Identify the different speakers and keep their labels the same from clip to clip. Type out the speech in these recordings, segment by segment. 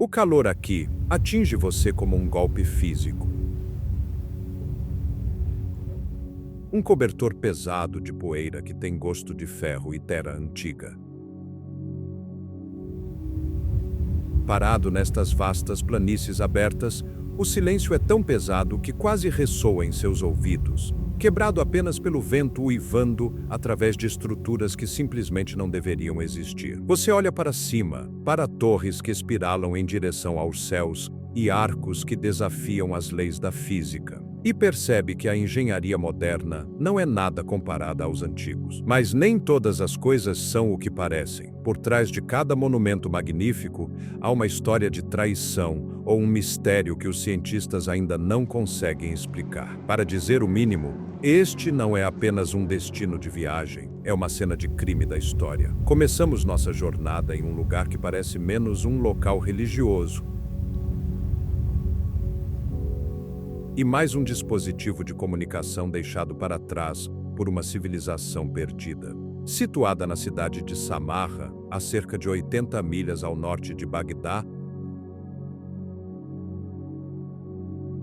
Speaker 1: O calor aqui atinge você como um golpe físico. Um cobertor pesado de poeira que tem gosto de ferro e terra antiga. Parado nestas vastas planícies abertas, o silêncio é tão pesado que quase ressoa em seus ouvidos, quebrado apenas pelo vento uivando através de estruturas que simplesmente não deveriam existir. Você olha para cima, para torres que espiralam em direção aos céus e arcos que desafiam as leis da física, e percebe que a engenharia moderna não é nada comparada aos antigos. Mas nem todas as coisas são o que parecem. Por trás de cada monumento magnífico, há uma história de traição ou um mistério que os cientistas ainda não conseguem explicar. Para dizer o mínimo, este não é apenas um destino de viagem, é uma cena de crime da história. Começamos nossa jornada em um lugar que parece menos um local religioso e mais um dispositivo de comunicação deixado para trás por uma civilização perdida. Situada na cidade de Samarra, a cerca de 80 milhas ao norte de Bagdá,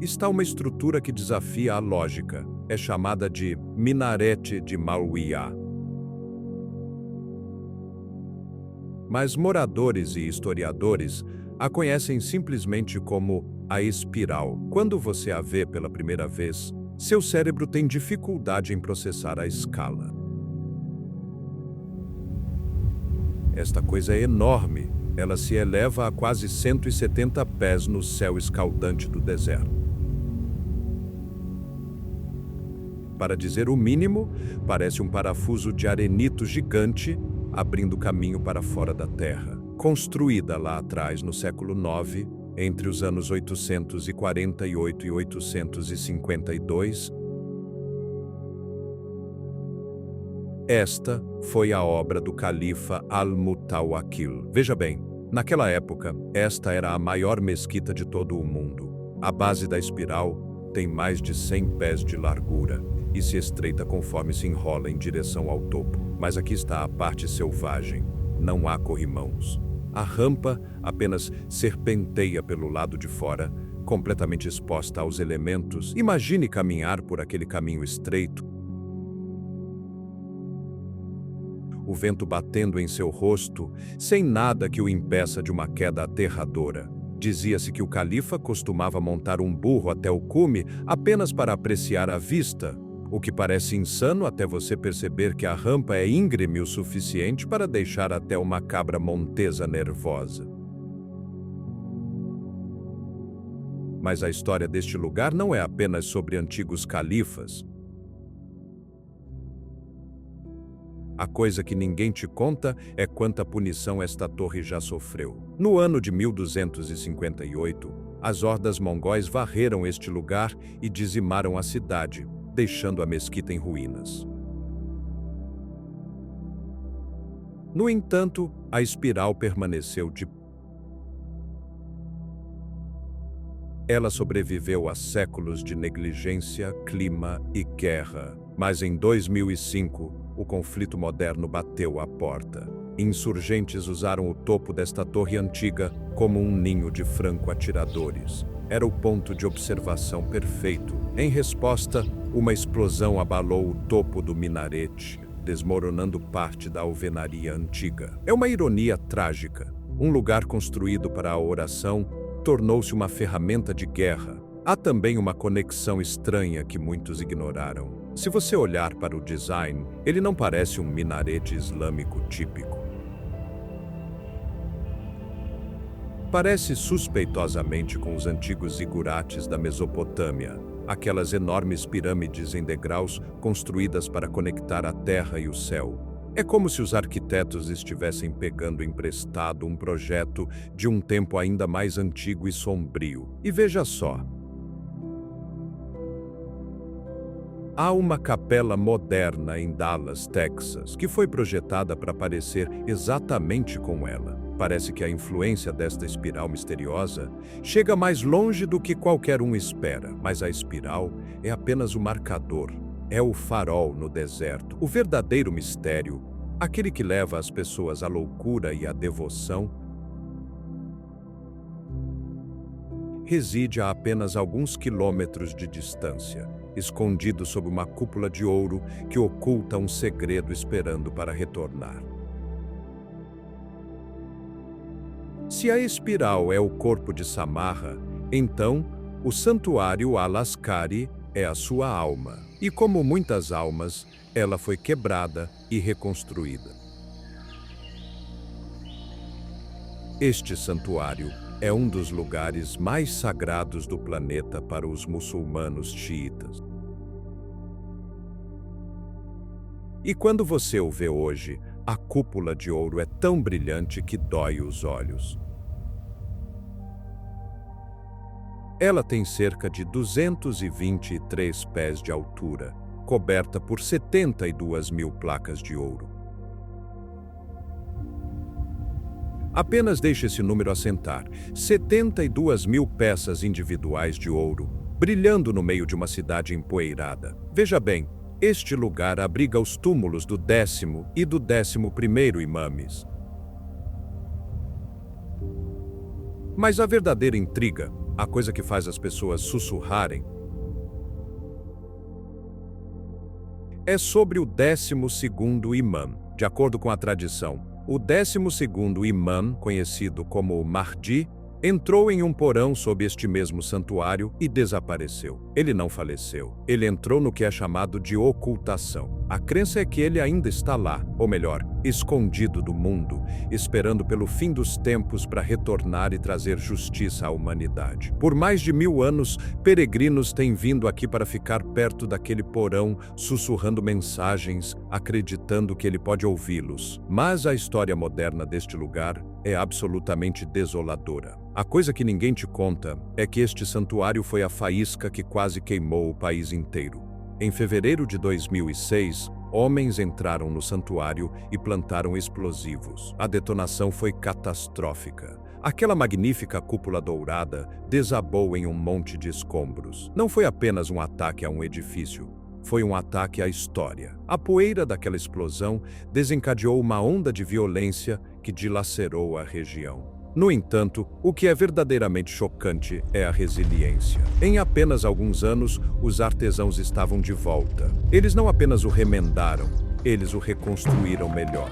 Speaker 1: está uma estrutura que desafia a lógica. É chamada de Minarete de Mauia. Mas moradores e historiadores a conhecem simplesmente como a espiral. Quando você a vê pela primeira vez, seu cérebro tem dificuldade em processar a escala. Esta coisa é enorme. Ela se eleva a quase 170 pés no céu escaldante do deserto. Para dizer o mínimo, parece um parafuso de arenito gigante abrindo caminho para fora da Terra. Construída lá atrás no século IX, entre os anos 848 e 852, esta foi a obra do califa Al-Mutawakkil. Veja bem, naquela época, esta era a maior mesquita de todo o mundo. A base da espiral tem mais de 100 pés de largura e se estreita conforme se enrola em direção ao topo. Mas aqui está a parte selvagem. Não há corrimãos. A rampa apenas serpenteia pelo lado de fora, completamente exposta aos elementos. Imagine caminhar por aquele caminho estreito, o vento batendo em seu rosto, sem nada que o impeça de uma queda aterradora. Dizia-se que o califa costumava montar um burro até o cume apenas para apreciar a vista, o que parece insano até você perceber que a rampa é íngreme o suficiente para deixar até uma cabra montesa nervosa. Mas a história deste lugar não é apenas sobre antigos califas. A coisa que ninguém te conta é quanta punição esta torre já sofreu. No ano de 1258, as hordas mongóis varreram este lugar e dizimaram a cidade, deixando a mesquita em ruínas. No entanto, a espiral permaneceu de pé. Ela sobreviveu a séculos de negligência, clima e guerra. Mas em 2005, o conflito moderno bateu à porta. Insurgentes usaram o topo desta torre antiga como um ninho de franco-atiradores. Era o ponto de observação perfeito. Em resposta, uma explosão abalou o topo do minarete, desmoronando parte da alvenaria antiga. É uma ironia trágica. Um lugar construído para a oração tornou-se uma ferramenta de guerra. Há também uma conexão estranha que muitos ignoraram. Se você olhar para o design, ele não parece um minarete islâmico típico. Parece suspeitosamente com os antigos zigurates da Mesopotâmia, aquelas enormes pirâmides em degraus construídas para conectar a terra e o céu. É como se os arquitetos estivessem pegando emprestado um projeto de um tempo ainda mais antigo e sombrio. E veja só. Há uma capela moderna em Dallas, Texas, que foi projetada para parecer exatamente com ela. Parece que a influência desta espiral misteriosa chega mais longe do que qualquer um espera, mas a espiral é apenas o marcador. É o farol no deserto, o verdadeiro mistério, aquele que leva as pessoas à loucura e à devoção. reside a apenas alguns quilômetros de distância, escondido sob uma cúpula de ouro que oculta um segredo esperando para retornar. Se a espiral é o corpo de Samarra, então o santuário Alaskari é a sua alma. E como muitas almas, ela foi quebrada e reconstruída. Este santuário é um dos lugares mais sagrados do planeta para os muçulmanos xiitas. E quando você o vê hoje, a cúpula de ouro é tão brilhante que dói os olhos. Ela tem cerca de 223 pés de altura, coberta por 72 mil placas de ouro. Apenas deixe esse número assentar: 72 mil peças individuais de ouro, brilhando no meio de uma cidade empoeirada. Veja bem, este lugar abriga os túmulos do 10º e do 11º imames. Mas a verdadeira intriga, a coisa que faz as pessoas sussurrarem, é sobre o 12º imã. De acordo com a tradição, o 12º imã, conhecido como Mahdi, entrou em um porão sob este mesmo santuário e desapareceu. Ele não faleceu. Ele entrou no que é chamado de ocultação. A crença é que ele ainda está lá, ou melhor, escondido do mundo, esperando pelo fim dos tempos para retornar e trazer justiça à humanidade. Por mais de 1000 anos, peregrinos têm vindo aqui para ficar perto daquele porão, sussurrando mensagens, acreditando que ele pode ouvi-los. Mas a história moderna deste lugar é absolutamente desoladora. A coisa que ninguém te conta é que este santuário foi a faísca que quase queimou o país inteiro. Em fevereiro de 2006, homens entraram no santuário e plantaram explosivos. A detonação foi catastrófica. Aquela magnífica cúpula dourada desabou em um monte de escombros. Não foi apenas um ataque a um edifício, foi um ataque à história. A poeira daquela explosão desencadeou uma onda de violência que dilacerou a região. No entanto, o que é verdadeiramente chocante é a resiliência. Em apenas alguns anos, os artesãos estavam de volta. Eles não apenas o remendaram, eles o reconstruíram melhor.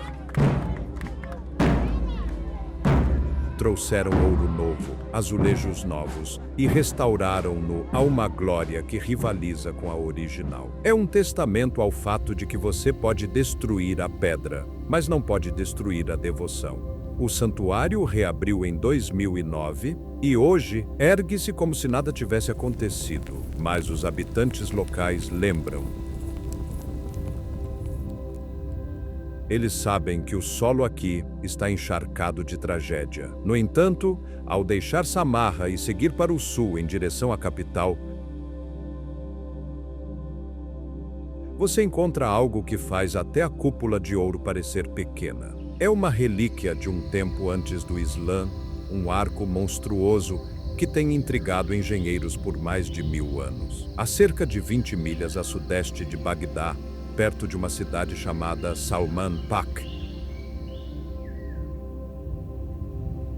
Speaker 1: Trouxeram ouro novo, azulejos novos e restauraram-no a uma glória que rivaliza com a original. É um testamento ao fato de que você pode destruir a pedra, mas não pode destruir a devoção. O santuário reabriu em 2009 e hoje ergue-se como se nada tivesse acontecido, mas os habitantes locais lembram. Eles sabem que o solo aqui está encharcado de tragédia. No entanto, ao deixar Samarra e seguir para o sul em direção à capital, você encontra algo que faz até a cúpula de ouro parecer pequena. É uma relíquia de um tempo antes do Islã, um arco monstruoso que tem intrigado engenheiros por mais de 1000 anos. A cerca de 20 milhas a sudeste de Bagdá, perto de uma cidade chamada Salman Pak,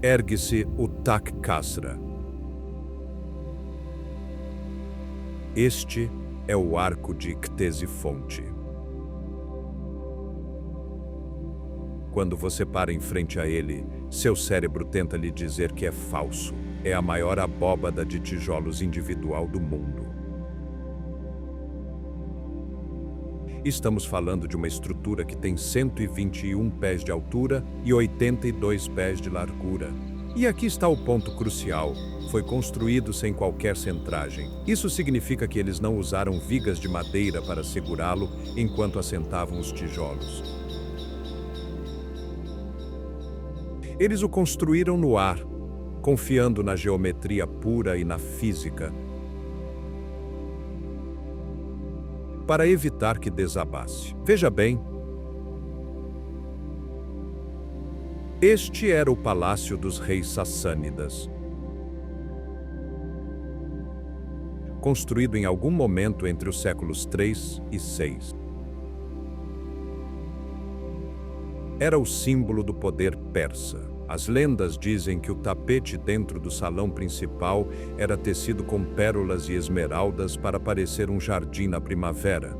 Speaker 1: ergue-se o Tak Kasra. Este é o arco de Ctesifonte. Quando você para em frente a ele, seu cérebro tenta lhe dizer que é falso. É a maior abóbada de tijolos individual do mundo. Estamos falando de uma estrutura que tem 121 pés de altura e 82 pés de largura. E aqui está o ponto crucial. Foi construído sem qualquer centragem. Isso significa que eles não usaram vigas de madeira para segurá-lo enquanto assentavam os tijolos. Eles o construíram no ar, confiando na geometria pura e na física, para evitar que desabasse. Veja bem, este era o palácio dos reis sassânidas, construído em algum momento entre os séculos 3 e 6. Era o símbolo do poder persa. As lendas dizem que o tapete dentro do salão principal era tecido com pérolas e esmeraldas para parecer um jardim na primavera.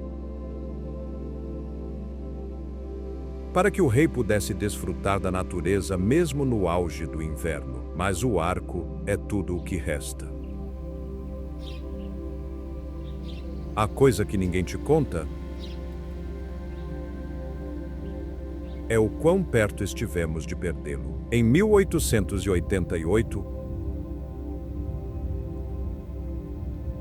Speaker 1: Para que o rei pudesse desfrutar da natureza mesmo no auge do inverno. Mas o arco é tudo o que resta. A coisa que ninguém te conta é o quão perto estivemos de perdê-lo. Em 1888,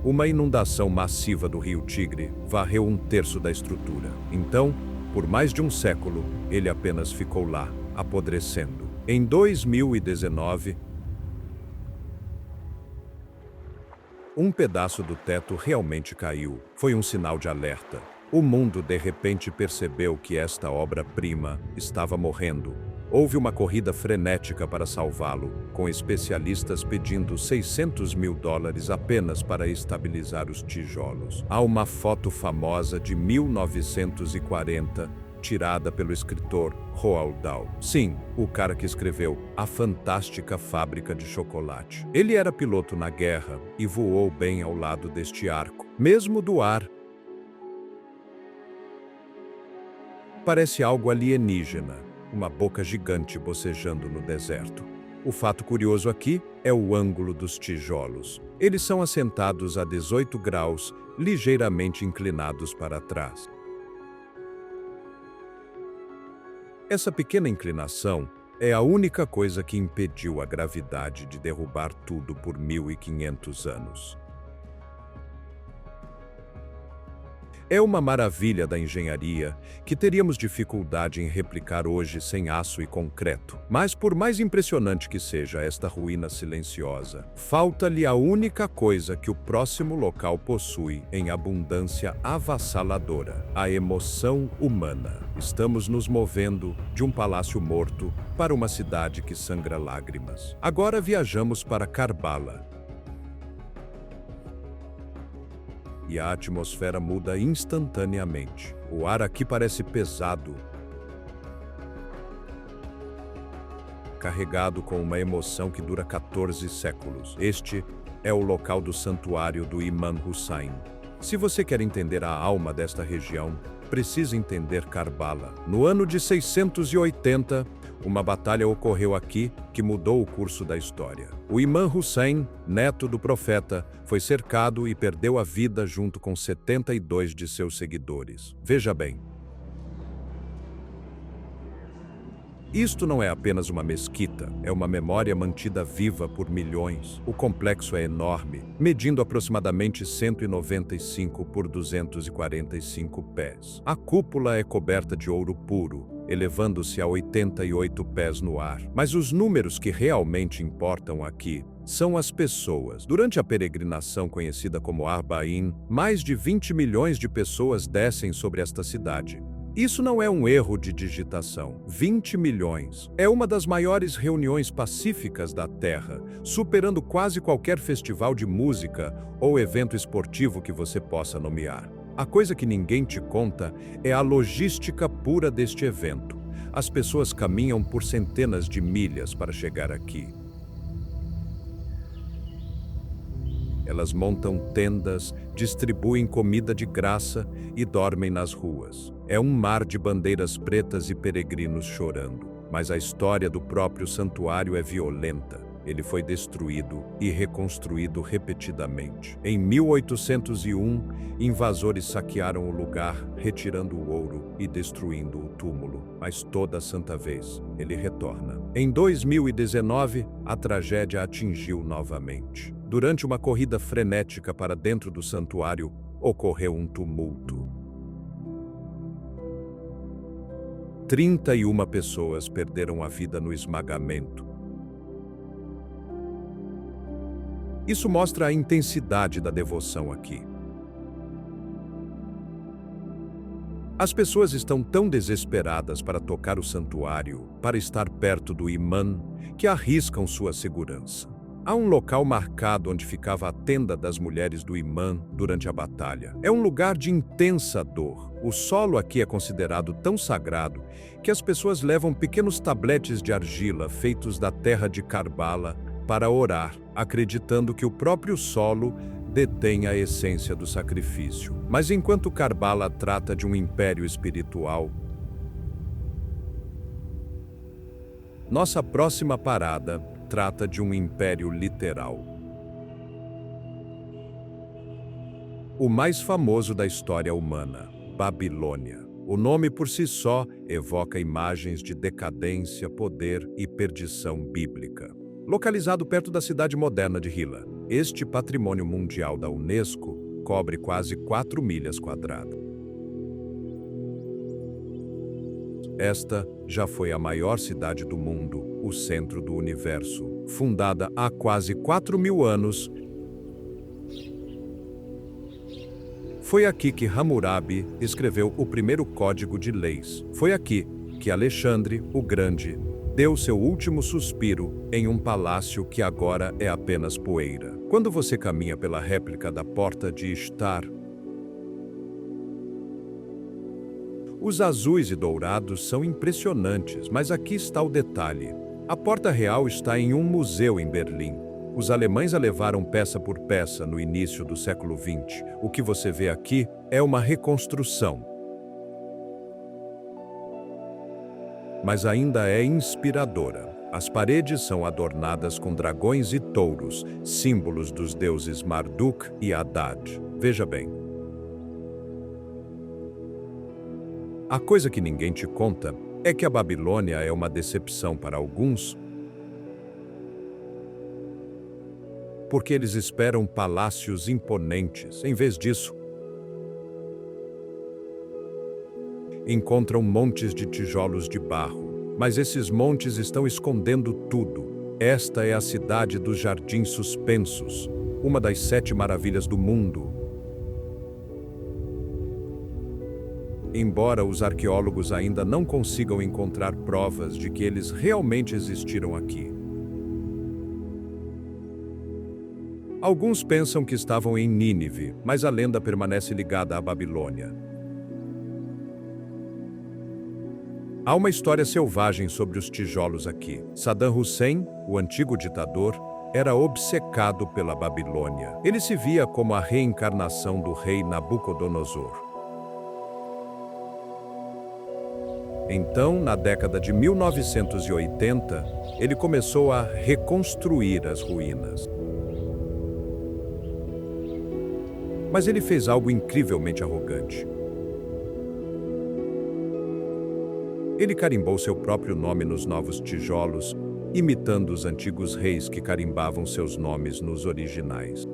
Speaker 1: uma inundação massiva do rio Tigre varreu um terço da estrutura. Então, por mais de um século, ele apenas ficou lá, apodrecendo. Em 2019, um pedaço do teto realmente caiu. Foi um sinal de alerta. O mundo de repente percebeu que esta obra-prima estava morrendo. Houve uma corrida frenética para salvá-lo, com especialistas pedindo $600 mil apenas para estabilizar os tijolos. Há uma foto famosa de 1940, tirada pelo escritor Roald Dahl. Sim, o cara que escreveu A Fantástica Fábrica de Chocolate. Ele era piloto na guerra e voou bem ao lado deste arco, mesmo do ar. Parece algo alienígena, uma boca gigante bocejando no deserto. O fato curioso aqui é o ângulo dos tijolos. Eles são assentados a 18 graus, ligeiramente inclinados para trás. Essa pequena inclinação é a única coisa que impediu a gravidade de derrubar tudo por 1500 anos. É uma maravilha da engenharia que teríamos dificuldade em replicar hoje sem aço e concreto. Mas por mais impressionante que seja esta ruína silenciosa, falta-lhe a única coisa que o próximo local possui em abundância avassaladora: a emoção humana. Estamos nos movendo de um palácio morto para uma cidade que sangra lágrimas. Agora viajamos para Karbala. E a atmosfera muda instantaneamente. O ar aqui parece pesado, carregado com uma emoção que dura 14 séculos. Este é o local do santuário do Imam Hussain. Se você quer entender a alma desta região, precisa entender Karbala. No ano de 680, uma batalha ocorreu aqui que mudou o curso da história. O Imam Hussain, neto do profeta, foi cercado e perdeu a vida junto com 72 de seus seguidores. Veja bem. Isto não é apenas uma mesquita, é uma memória mantida viva por milhões. O complexo é enorme, medindo aproximadamente 195 por 245 pés. A cúpula é coberta de ouro puro, elevando-se a 88 pés no ar. Mas os números que realmente importam aqui são as pessoas. Durante a peregrinação conhecida como Arba'in, mais de 20 milhões de pessoas descem sobre esta cidade. Isso não é um erro de digitação. 20 milhões. É uma das maiores reuniões pacíficas da Terra, superando quase qualquer festival de música ou evento esportivo que você possa nomear. A coisa que ninguém te conta é a logística pura deste evento. As pessoas caminham por centenas de milhas para chegar aqui. Elas montam tendas, distribuem comida de graça e dormem nas ruas. É um mar de bandeiras pretas e peregrinos chorando. Mas a história do próprio santuário é violenta. Ele foi destruído e reconstruído repetidamente. Em 1801, invasores saquearam o lugar, retirando o ouro e destruindo o túmulo. Mas toda santa vez, ele retorna. Em 2019, a tragédia atingiu novamente. Durante uma corrida frenética para dentro do santuário, ocorreu um tumulto. 31 pessoas perderam a vida no esmagamento. Isso mostra a intensidade da devoção aqui. As pessoas estão tão desesperadas para tocar o santuário, para estar perto do imã, que arriscam sua segurança. Há um local marcado onde ficava a tenda das mulheres do imã durante a batalha. É um lugar de intensa dor. O solo aqui é considerado tão sagrado que as pessoas levam pequenos tabletes de argila feitos da terra de Karbala para orar, acreditando que o próprio solo detém a essência do sacrifício. Mas enquanto Karbala trata de um império espiritual, nossa próxima parada trata de um império literal. O mais famoso da história humana, Babilônia. O nome por si só evoca imagens de decadência, poder e perdição bíblica. Localizado perto da cidade moderna de Hilla, este patrimônio mundial da Unesco cobre quase 4 milhas quadradas. Esta já foi a maior cidade do mundo, o centro do universo. Fundada há quase 4.000 anos, foi aqui que Hammurabi escreveu o primeiro código de leis. Foi aqui que Alexandre, o Grande, deu seu último suspiro em um palácio que agora é apenas poeira. Quando você caminha pela réplica da Porta de Ishtar, os azuis e dourados são impressionantes, mas aqui está o detalhe. A Porta Real está em um museu em Berlim. Os alemães a levaram peça por peça no início do século XX. O que você vê aqui é uma reconstrução. Mas ainda é inspiradora. As paredes são adornadas com dragões e touros, símbolos dos deuses Marduk e Haddad. Veja bem. A coisa que ninguém te conta é que a Babilônia é uma decepção para alguns, porque eles esperam palácios imponentes. Em vez disso, encontram montes de tijolos de barro. Mas esses montes estão escondendo tudo. Esta é a cidade dos Jardins Suspensos, uma das 7 maravilhas do mundo. Embora os arqueólogos ainda não consigam encontrar provas de que eles realmente existiram aqui. Alguns pensam que estavam em Nínive, mas a lenda permanece ligada à Babilônia. Há uma história selvagem sobre os tijolos aqui. Saddam Hussein, o antigo ditador, era obcecado pela Babilônia. Ele se via como a reencarnação do rei Nabucodonosor. Então, na década de 1980, ele começou a reconstruir as ruínas. Mas ele fez algo incrivelmente arrogante. Ele carimbou seu próprio nome nos novos tijolos, imitando os antigos reis que carimbavam seus nomes nos originais.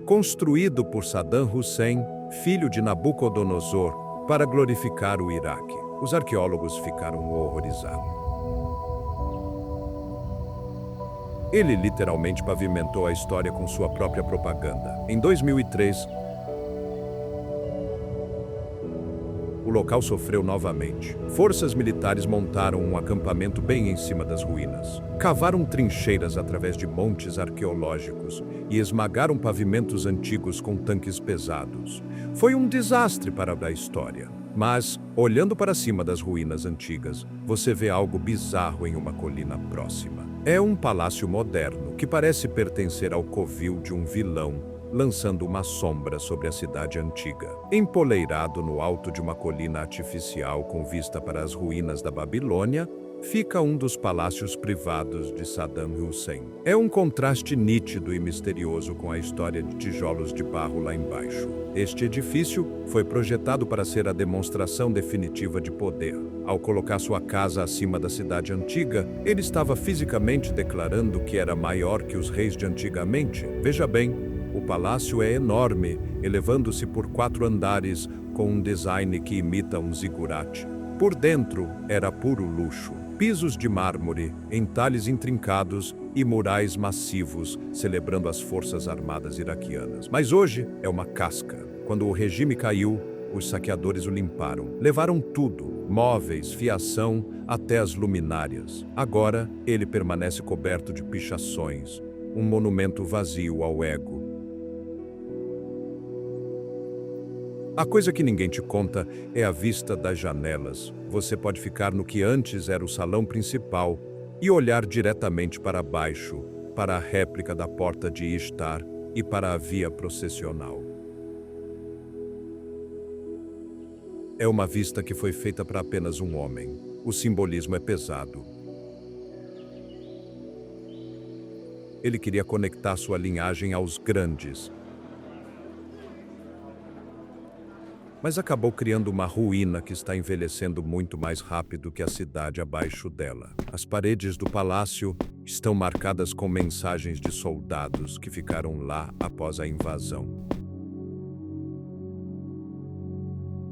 Speaker 1: Construído por Saddam Hussein, filho de Nabucodonosor, para glorificar o Iraque. Os arqueólogos ficaram horrorizados. Ele literalmente pavimentou a história com sua própria propaganda. Em 2003, o local sofreu novamente. Forças militares montaram um acampamento bem em cima das ruínas. Cavaram trincheiras através de montes arqueológicos e esmagaram pavimentos antigos com tanques pesados. Foi um desastre para a história. Mas, olhando para cima das ruínas antigas, você vê algo bizarro em uma colina próxima. É um palácio moderno que parece pertencer ao covil de um vilão, lançando uma sombra sobre a cidade antiga. Empoleirado no alto de uma colina artificial com vista para as ruínas da Babilônia, fica um dos palácios privados de Saddam Hussein. É um contraste nítido e misterioso com a história de tijolos de barro lá embaixo. Este edifício foi projetado para ser a demonstração definitiva de poder. Ao colocar sua casa acima da cidade antiga, ele estava fisicamente declarando que era maior que os reis de antigamente. Veja bem, o palácio é enorme, elevando-se por 4 andares com um design que imita um zigurate. Por dentro, era puro luxo. Pisos de mármore, entalhes intrincados e murais massivos, celebrando as forças armadas iraquianas. Mas hoje é uma casca. Quando o regime caiu, os saqueadores o limparam. Levaram tudo. móveis, fiação, até as luminárias. Agora, ele permanece coberto de pichações, um monumento vazio ao ego. A coisa que ninguém te conta é a vista das janelas. Você pode ficar no que antes era o salão principal e olhar diretamente para baixo, para a réplica da porta de Ishtar e para a via processional. É uma vista que foi feita para apenas um homem. O simbolismo é pesado. Ele queria conectar sua linhagem aos grandes, mas acabou criando uma ruína que está envelhecendo muito mais rápido que a cidade abaixo dela. As paredes do palácio estão marcadas com mensagens de soldados que ficaram lá após a invasão.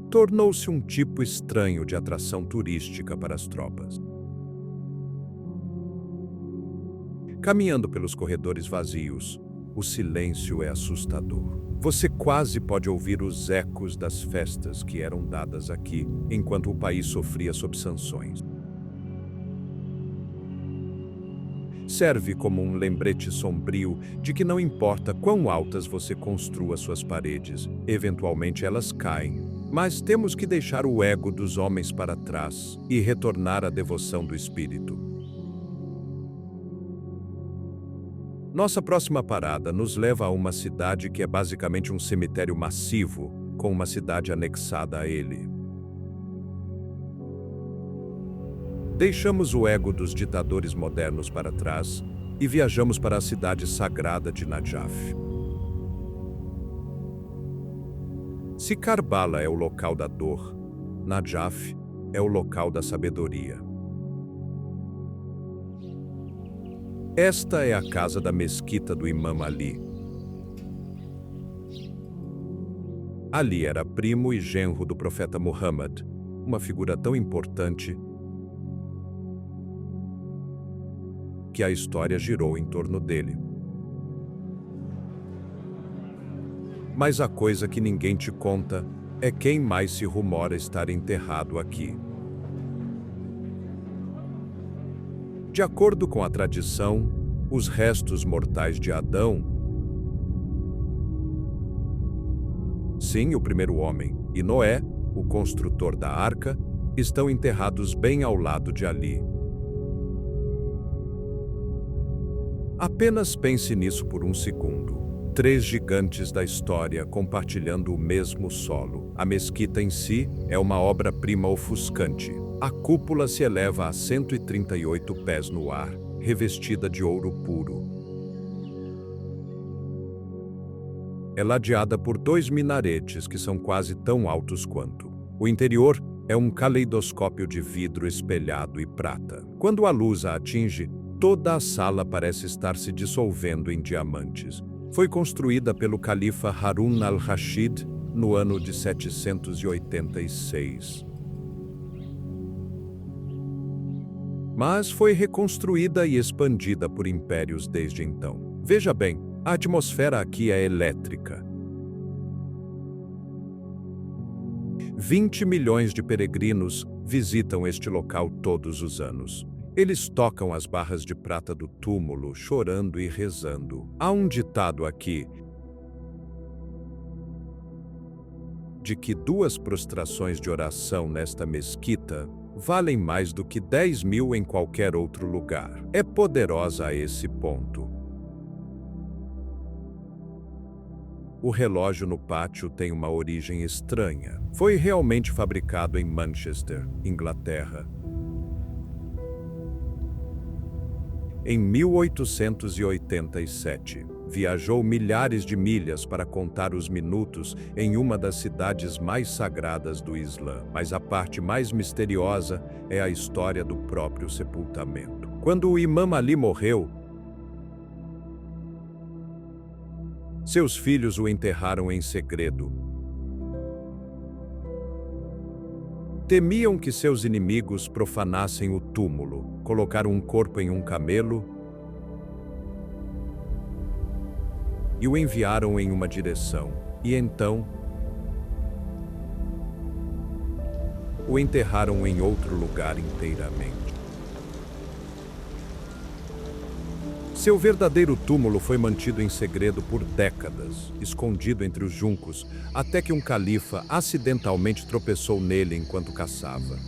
Speaker 1: Tornou-se um tipo estranho de atração turística para as tropas. Caminhando pelos corredores vazios, o silêncio é assustador. Você quase pode ouvir os ecos das festas que eram dadas aqui, enquanto o país sofria sob sanções. Serve como um lembrete sombrio de que não importa quão altas você construa suas paredes, eventualmente elas caem, mas temos que deixar o ego dos homens para trás e retornar à devoção do espírito. Nossa próxima parada nos leva a uma cidade que é basicamente um cemitério massivo, com uma cidade anexada a ele. Deixamos o ego dos ditadores modernos para trás e viajamos para a cidade sagrada de Najaf. Se Karbala é o local da dor, Najaf é o local da sabedoria. Esta é a casa da mesquita do Imam Ali. Ali era primo e genro do profeta Muhammad, uma figura tão importante que a história girou em torno dele. Mas a coisa que ninguém te conta é quem mais se rumora estar enterrado aqui. De acordo com a tradição, os restos mortais de Adão, sim, o primeiro homem, e Noé, o construtor da arca, estão enterrados bem ao lado de Ali. Apenas pense nisso por um segundo. 3 gigantes da história compartilhando o mesmo solo. A mesquita em si é uma obra-prima ofuscante. A cúpula se eleva a 138 pés no ar, revestida de ouro puro. É ladeada por 2 minaretes que são quase tão altos quanto. O interior é um caleidoscópio de vidro espelhado e prata. Quando a luz a atinge, toda a sala parece estar se dissolvendo em diamantes. Foi construída pelo califa Harun al-Rashid no ano de 786. Mas foi reconstruída e expandida por impérios desde então. Veja bem, a atmosfera aqui é elétrica. 20 milhões de peregrinos visitam este local todos os anos. Eles tocam as barras de prata do túmulo, chorando e rezando. Há um ditado aqui de que 2 prostrações de oração nesta mesquita valem mais do que 10.000 em qualquer outro lugar. É poderosa a esse ponto. O relógio no pátio tem uma origem estranha. Foi realmente fabricado em Manchester, Inglaterra, em 1887. Viajou milhares de milhas para contar os minutos em uma das cidades mais sagradas do Islã. Mas a parte mais misteriosa é a história do próprio sepultamento. Quando o Imam Ali morreu, seus filhos o enterraram em segredo. Temiam que seus inimigos profanassem o túmulo, colocaram um corpo em um camelo e o enviaram em uma direção. E então, o enterraram em outro lugar inteiramente. Seu verdadeiro túmulo foi mantido em segredo por décadas, escondido entre os juncos, até que um califa acidentalmente tropeçou nele enquanto caçava.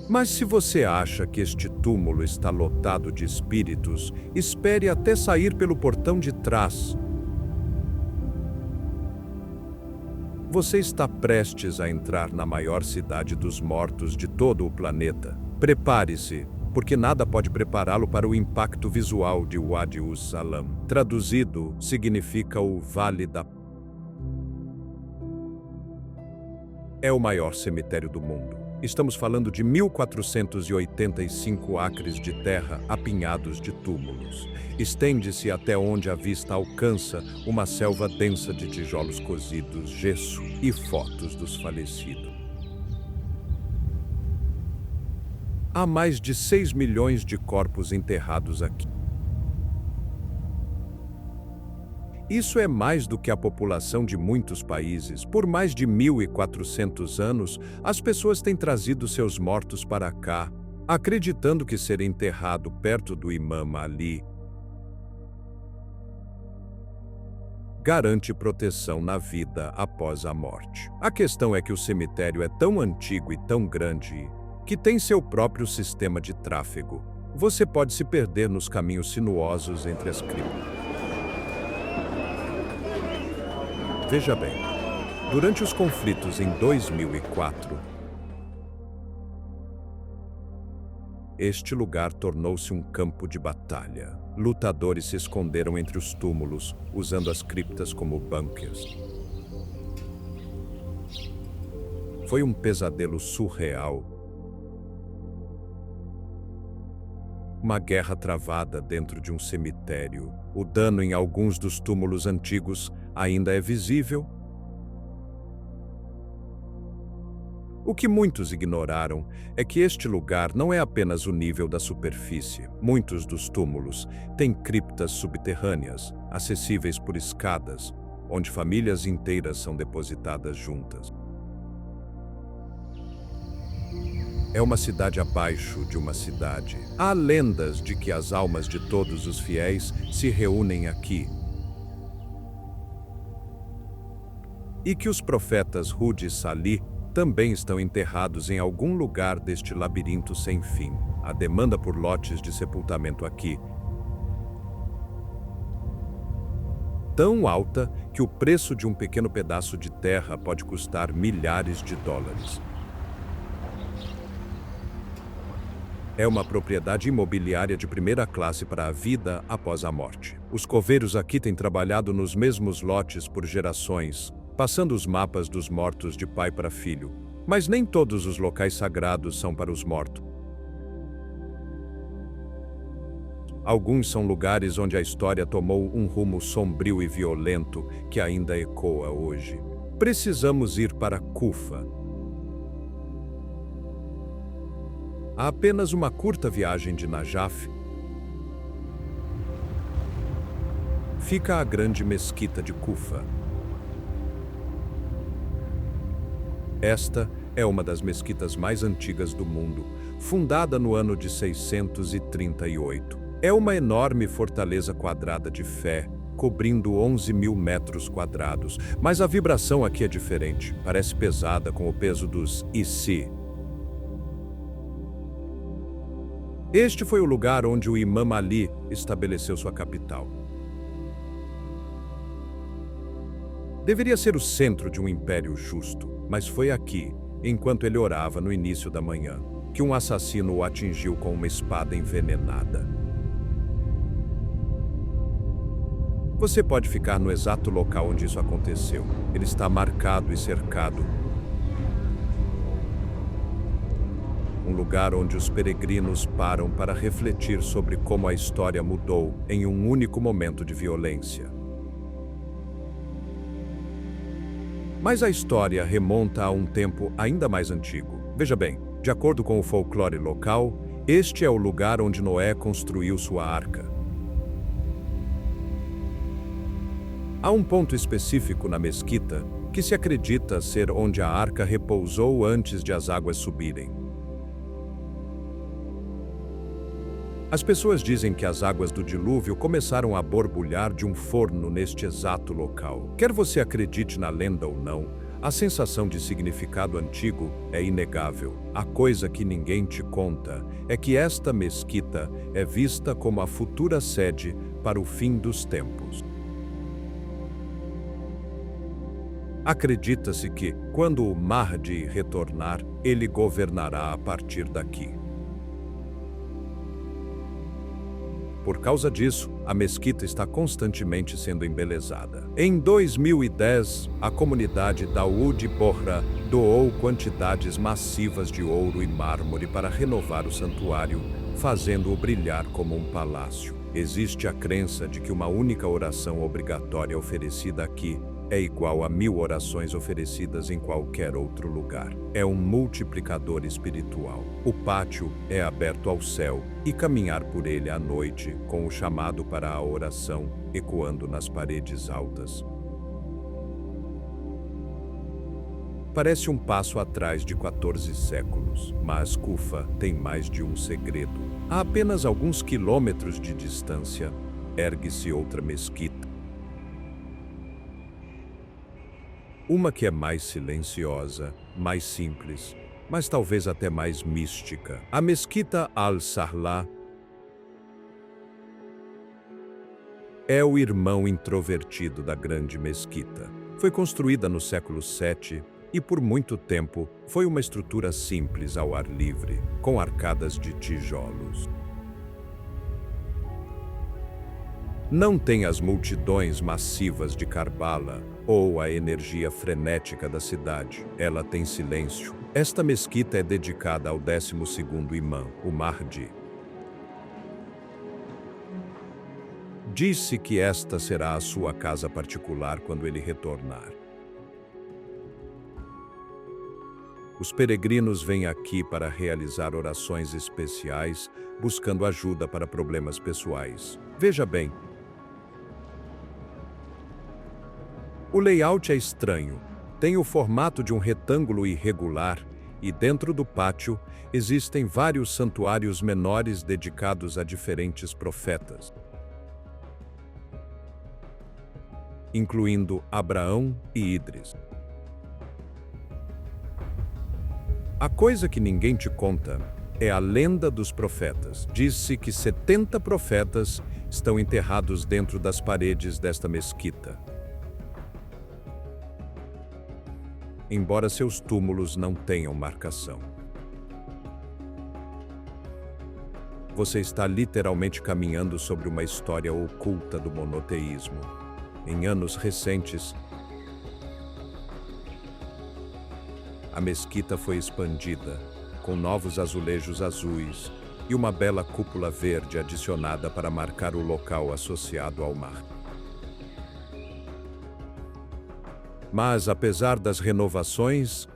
Speaker 1: Mas se você acha que este túmulo está lotado de espíritos, espere até sair pelo portão de trás. Você está prestes a entrar na maior cidade dos mortos de todo o planeta. Prepare-se, porque nada pode prepará-lo para o impacto visual de Wadi Salam. Traduzido, significa o Vale da... É o maior cemitério do mundo. Estamos falando de 1.485 acres de terra apinhados de túmulos. Estende-se até onde a vista alcança uma selva densa de tijolos cozidos, gesso e fotos dos falecidos. Há mais de 6 milhões de corpos enterrados aqui. Isso é mais do que a população de muitos países. Por mais de 1.400 anos, as pessoas têm trazido seus mortos para cá, acreditando que ser enterrado perto do Imam Ali garante proteção na vida após a morte. A questão é que o cemitério é tão antigo e tão grande que tem seu próprio sistema de tráfego. Você pode se perder nos caminhos sinuosos entre as criptas. Veja bem, durante os conflitos em 2004, este lugar tornou-se um campo de batalha. Lutadores se esconderam entre os túmulos, usando as criptas como bunkers. Foi um pesadelo surreal. Uma guerra travada dentro de um cemitério. O dano em alguns dos túmulos antigos ainda é visível. O que muitos ignoraram é que este lugar não é apenas o nível da superfície. Muitos dos túmulos têm criptas subterrâneas, acessíveis por escadas, onde famílias inteiras são depositadas juntas. É uma cidade abaixo de uma cidade. Há lendas de que as almas de todos os fiéis se reúnem aqui. E que os profetas Hud e Salih também estão enterrados em algum lugar deste labirinto sem fim. A demanda por lotes de sepultamento aqui tão alta que o preço de um pequeno pedaço de terra pode custar milhares de dólares. É uma propriedade imobiliária de primeira classe para a vida após a morte. Os coveiros aqui têm trabalhado nos mesmos lotes por gerações, passando os mapas dos mortos de pai para filho. Mas nem todos os locais sagrados são para os mortos. Alguns são lugares onde a história tomou um rumo sombrio e violento que ainda ecoa hoje. Precisamos ir para Kufa. Há apenas uma curta viagem de Najaf. Fica a grande mesquita de Kufa. Esta é uma das mesquitas mais antigas do mundo, fundada no ano de 638. É uma enorme fortaleza quadrada de fé, cobrindo 11.000 metros quadrados. Mas a vibração aqui é diferente, parece pesada com o peso dos IC. Este foi o lugar onde o Imam Ali estabeleceu sua capital. Deveria ser o centro de um império justo, mas foi aqui, enquanto ele orava no início da manhã, que um assassino o atingiu com uma espada envenenada. Você pode ficar no exato local onde isso aconteceu. Ele está marcado e cercado. Um lugar onde os peregrinos param para refletir sobre como a história mudou em um único momento de violência. Mas a história remonta a um tempo ainda mais antigo. Veja bem, de acordo com o folclore local, este é o lugar onde Noé construiu sua arca. Há um ponto específico na mesquita que se acredita ser onde a arca repousou antes de as águas subirem. As pessoas dizem que as águas do dilúvio começaram a borbulhar de um forno neste exato local. Quer você acredite na lenda ou não, a sensação de significado antigo é inegável. A coisa que ninguém te conta é que esta mesquita é vista como a futura sede para o fim dos tempos. Acredita-se que, quando o Mahdi retornar, ele governará a partir daqui. Por causa disso, a mesquita está constantemente sendo embelezada. Em 2010, a comunidade Daoud Bohra doou quantidades massivas de ouro e mármore para renovar o santuário, fazendo-o brilhar como um palácio. Existe a crença de que uma única oração obrigatória oferecida aqui é igual a 1000 orações oferecidas em qualquer outro lugar. É um multiplicador espiritual. O pátio é aberto ao céu e caminhar por ele à noite, com o chamado para a oração ecoando nas paredes altas. Parece um passo atrás de 14 séculos, mas Kufa tem mais de um segredo. A apenas alguns quilômetros de distância, ergue-se outra mesquita. Uma que é mais silenciosa, mais simples, mas talvez até mais mística. A Mesquita Al-Sahla é o irmão introvertido da grande mesquita. Foi construída no século VII e, por muito tempo, foi uma estrutura simples ao ar livre, com arcadas de tijolos. Não tem as multidões massivas de Karbala ou a energia frenética da cidade. Ela tem silêncio. Esta mesquita é dedicada ao 12º imã, o Mahdi. Disse que esta será a sua casa particular quando ele retornar. Os peregrinos vêm aqui para realizar orações especiais, buscando ajuda para problemas pessoais. Veja bem, o layout é estranho. Tem o formato de um retângulo irregular e dentro do pátio existem vários santuários menores dedicados a diferentes profetas, incluindo Abraão e Idris. A coisa que ninguém te conta é a lenda dos profetas. Diz-se que 70 profetas estão enterrados dentro das paredes desta mesquita, embora seus túmulos não tenham marcação. Você está literalmente caminhando sobre uma história oculta do monoteísmo. Em anos recentes, a mesquita foi expandida, com novos azulejos azuis e uma bela cúpula verde adicionada para marcar o local associado ao mar. Mas, apesar das renovações,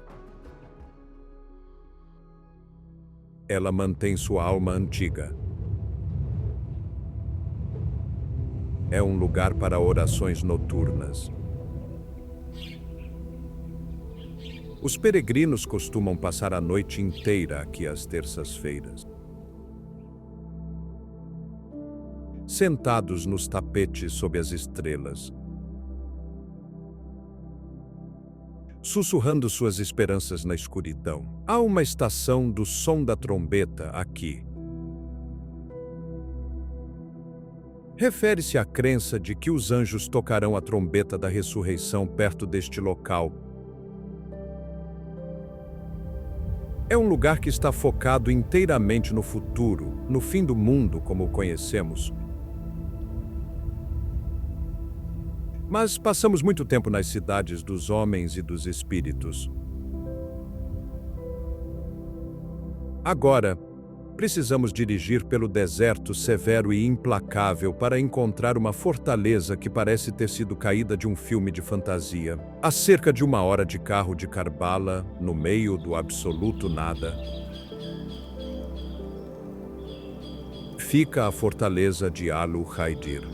Speaker 1: ela mantém sua alma antiga. É um lugar para orações noturnas. Os peregrinos costumam passar a noite inteira aqui às terças-feiras, sentados nos tapetes sob as estrelas, sussurrando suas esperanças na escuridão. Há uma estação do som da trombeta aqui. Refere-se à crença de que os anjos tocarão a trombeta da ressurreição perto deste local. É um lugar que está focado inteiramente no futuro, no fim do mundo como o conhecemos. Mas passamos muito tempo nas cidades dos homens e dos espíritos. Agora, precisamos dirigir pelo deserto severo e implacável para encontrar uma fortaleza que parece ter sido caída de um filme de fantasia. A cerca de 1 hora de carro de Karbala, no meio do absoluto nada, fica a fortaleza de Al-Haidir.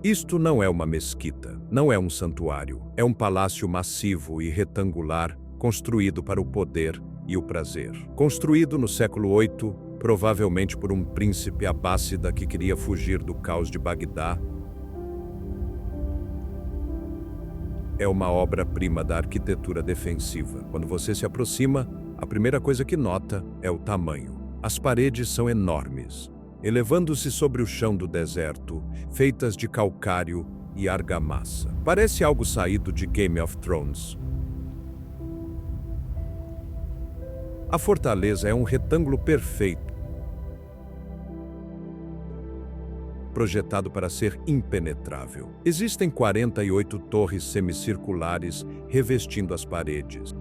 Speaker 1: Isto não é uma mesquita, não é um santuário, é um palácio massivo e retangular construído para o poder e o prazer. Construído no século VIII, provavelmente por um príncipe abássida que queria fugir do caos de Bagdá, é uma obra-prima da arquitetura defensiva. Quando você se aproxima, a primeira coisa que nota é o tamanho. As paredes são enormes, elevando-se sobre o chão do deserto, feitas de calcário e argamassa. Parece algo saído de Game of Thrones. A fortaleza é um retângulo perfeito, projetado para ser impenetrável. Existem 48 torres semicirculares revestindo as paredes.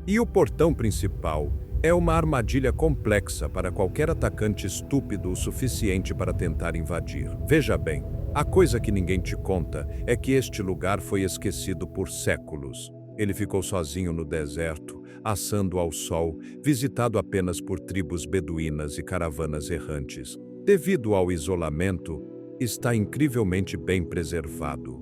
Speaker 1: E o portão principal é uma armadilha complexa para qualquer atacante estúpido o suficiente para tentar invadir. Veja bem, a coisa que ninguém te conta é que este lugar foi esquecido por séculos. Ele ficou sozinho no deserto, assando ao sol, visitado apenas por tribos beduínas e caravanas errantes. Devido ao isolamento, está incrivelmente bem preservado.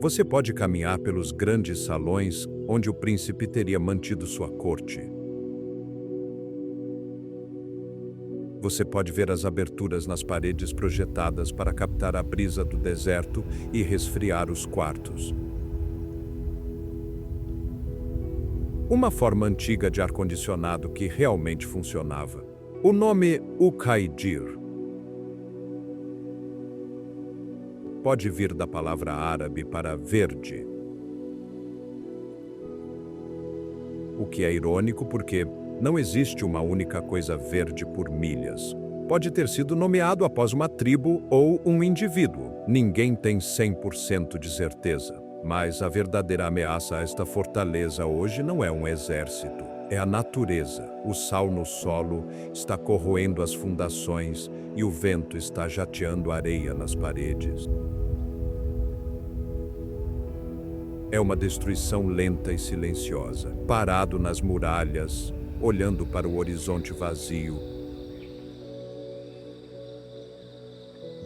Speaker 1: Você pode caminhar pelos grandes salões onde o príncipe teria mantido sua corte. Você pode ver as aberturas nas paredes projetadas para captar a brisa do deserto e resfriar os quartos. Uma forma antiga de ar-condicionado que realmente funcionava. O nome Uqaydir pode vir da palavra árabe para verde. O que é irônico porque não existe uma única coisa verde por milhas. Pode ter sido nomeado após uma tribo ou um indivíduo. Ninguém tem 100% de certeza. Mas a verdadeira ameaça a esta fortaleza hoje não é um exército. É a natureza. O sal no solo está corroendo as fundações e o vento está jateando areia nas paredes. É uma destruição lenta e silenciosa. Parado nas muralhas, olhando para o horizonte vazio,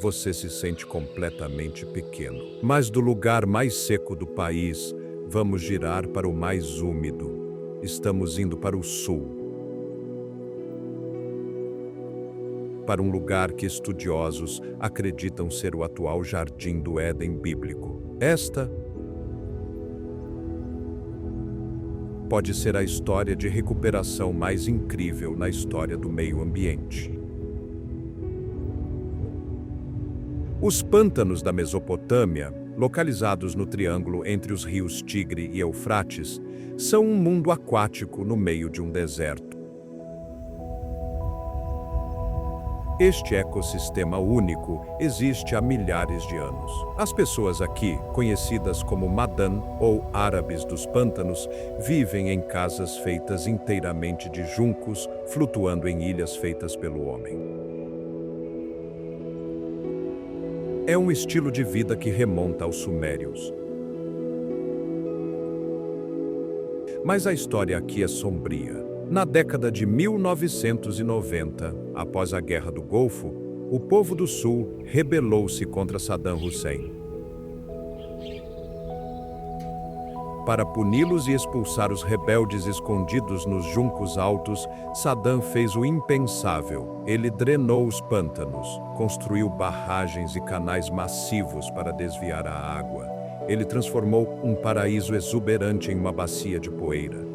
Speaker 1: você se sente completamente pequeno. Mas do lugar mais seco do país, vamos girar para o mais úmido. Estamos indo para o sul. Para um lugar que estudiosos acreditam ser o atual Jardim do Éden bíblico. Esta pode ser a história de recuperação mais incrível na história do meio ambiente. Os pântanos da Mesopotâmia, localizados no triângulo entre os rios Tigre e Eufrates, são um mundo aquático no meio de um deserto. Este ecossistema único existe há milhares de anos. As pessoas aqui, conhecidas como Madan ou árabes dos pântanos, vivem em casas feitas inteiramente de juncos, flutuando em ilhas feitas pelo homem. É um estilo de vida que remonta aos sumérios. Mas a história aqui é sombria. Na década de 1990, após a Guerra do Golfo, o povo do Sul rebelou-se contra Saddam Hussein. Para puni-los e expulsar os rebeldes escondidos nos juncos altos, Saddam fez o impensável. Ele drenou os pântanos, construiu barragens e canais massivos para desviar a água. Ele transformou um paraíso exuberante em uma bacia de poeira.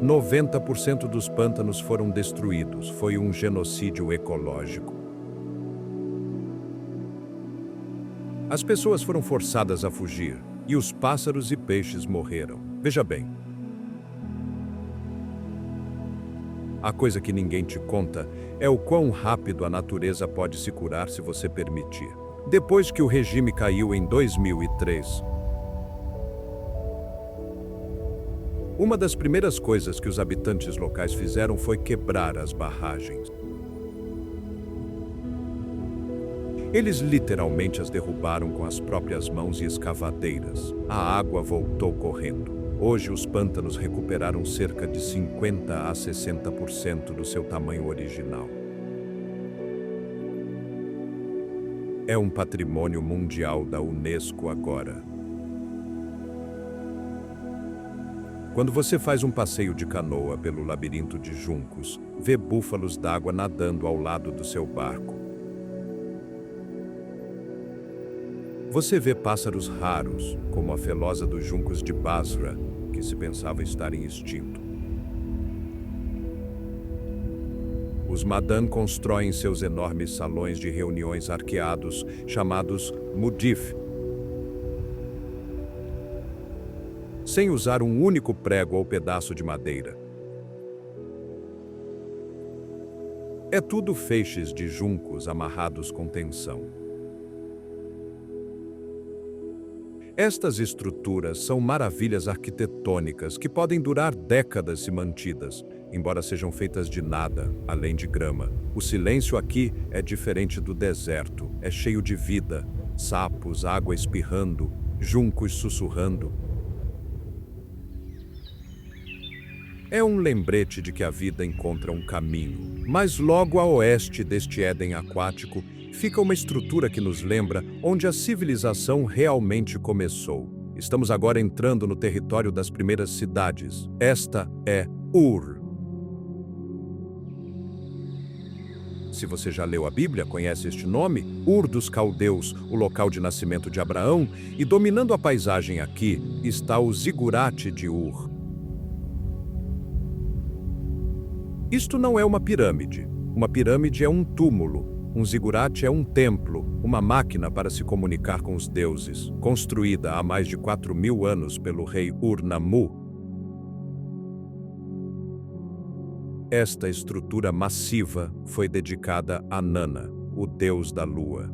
Speaker 1: 90% dos pântanos foram destruídos. Foi um genocídio ecológico. As pessoas foram forçadas a fugir, e os pássaros e peixes morreram. Veja bem. A coisa que ninguém te conta é o quão rápido a natureza pode se curar se você permitir. Depois que o regime caiu em 2003, uma das primeiras coisas que os habitantes locais fizeram foi quebrar as barragens. Eles literalmente as derrubaram com as próprias mãos e escavadeiras. A água voltou correndo. Hoje, os pântanos recuperaram cerca de 50 a 60% do seu tamanho original. É um patrimônio mundial da Unesco agora. Quando você faz um passeio de canoa pelo labirinto de juncos, vê búfalos d'água nadando ao lado do seu barco. Você vê pássaros raros, como a felosa dos juncos de Basra, que se pensava estar em extinto. Os Madan constroem seus enormes salões de reuniões arqueados, chamados Mudif, sem usar um único prego ou pedaço de madeira. É tudo feixes de juncos amarrados com tensão. Estas estruturas são maravilhas arquitetônicas que podem durar décadas se mantidas, embora sejam feitas de nada, além de grama. O silêncio aqui é diferente do deserto, é cheio de vida, sapos, água espirrando, juncos sussurrando. É um lembrete de que a vida encontra um caminho. Mas logo a oeste deste Éden aquático fica uma estrutura que nos lembra onde a civilização realmente começou. Estamos agora entrando no território das primeiras cidades. Esta é Ur. Se você já leu a Bíblia, conhece este nome? Ur dos Caldeus, o local de nascimento de Abraão, e dominando a paisagem aqui está o zigurate de Ur. Isto não é uma pirâmide. Uma pirâmide é um túmulo. Um zigurate é um templo, uma máquina para se comunicar com os deuses, construída há mais de 4.000 anos pelo rei Ur-Nammu. Esta estrutura massiva foi dedicada a Nana, o deus da lua.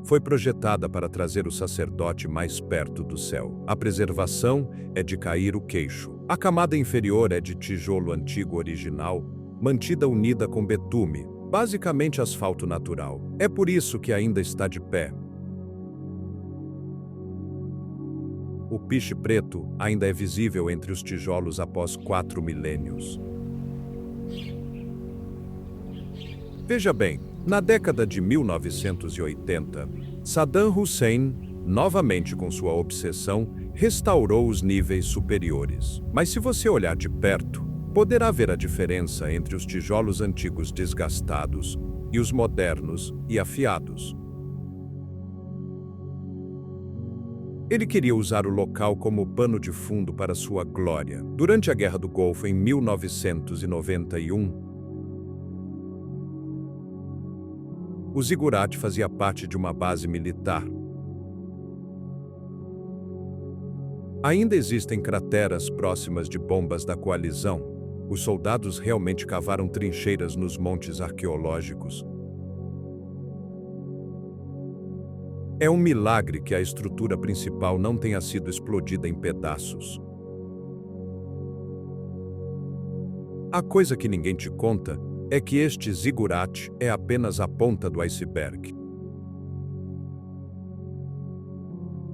Speaker 1: Foi projetada para trazer o sacerdote mais perto do céu. A preservação é de cair o queixo. A camada inferior é de tijolo antigo original, mantida unida com betume, basicamente asfalto natural. É por isso que ainda está de pé. O piche preto ainda é visível entre os tijolos após 4 milênios. Veja bem, na década de 1980, Saddam Hussein, novamente com sua obsessão, restaurou os níveis superiores. Mas se você olhar de perto, poderá ver a diferença entre os tijolos antigos desgastados e os modernos e afiados. Ele queria usar o local como pano de fundo para sua glória. Durante a Guerra do Golfo, em 1991, o zigurate fazia parte de uma base militar. Ainda existem crateras próximas de bombas da coalizão. Os soldados realmente cavaram trincheiras nos montes arqueológicos. É um milagre que a estrutura principal não tenha sido explodida em pedaços. A coisa que ninguém te conta é que este zigurate é apenas a ponta do iceberg.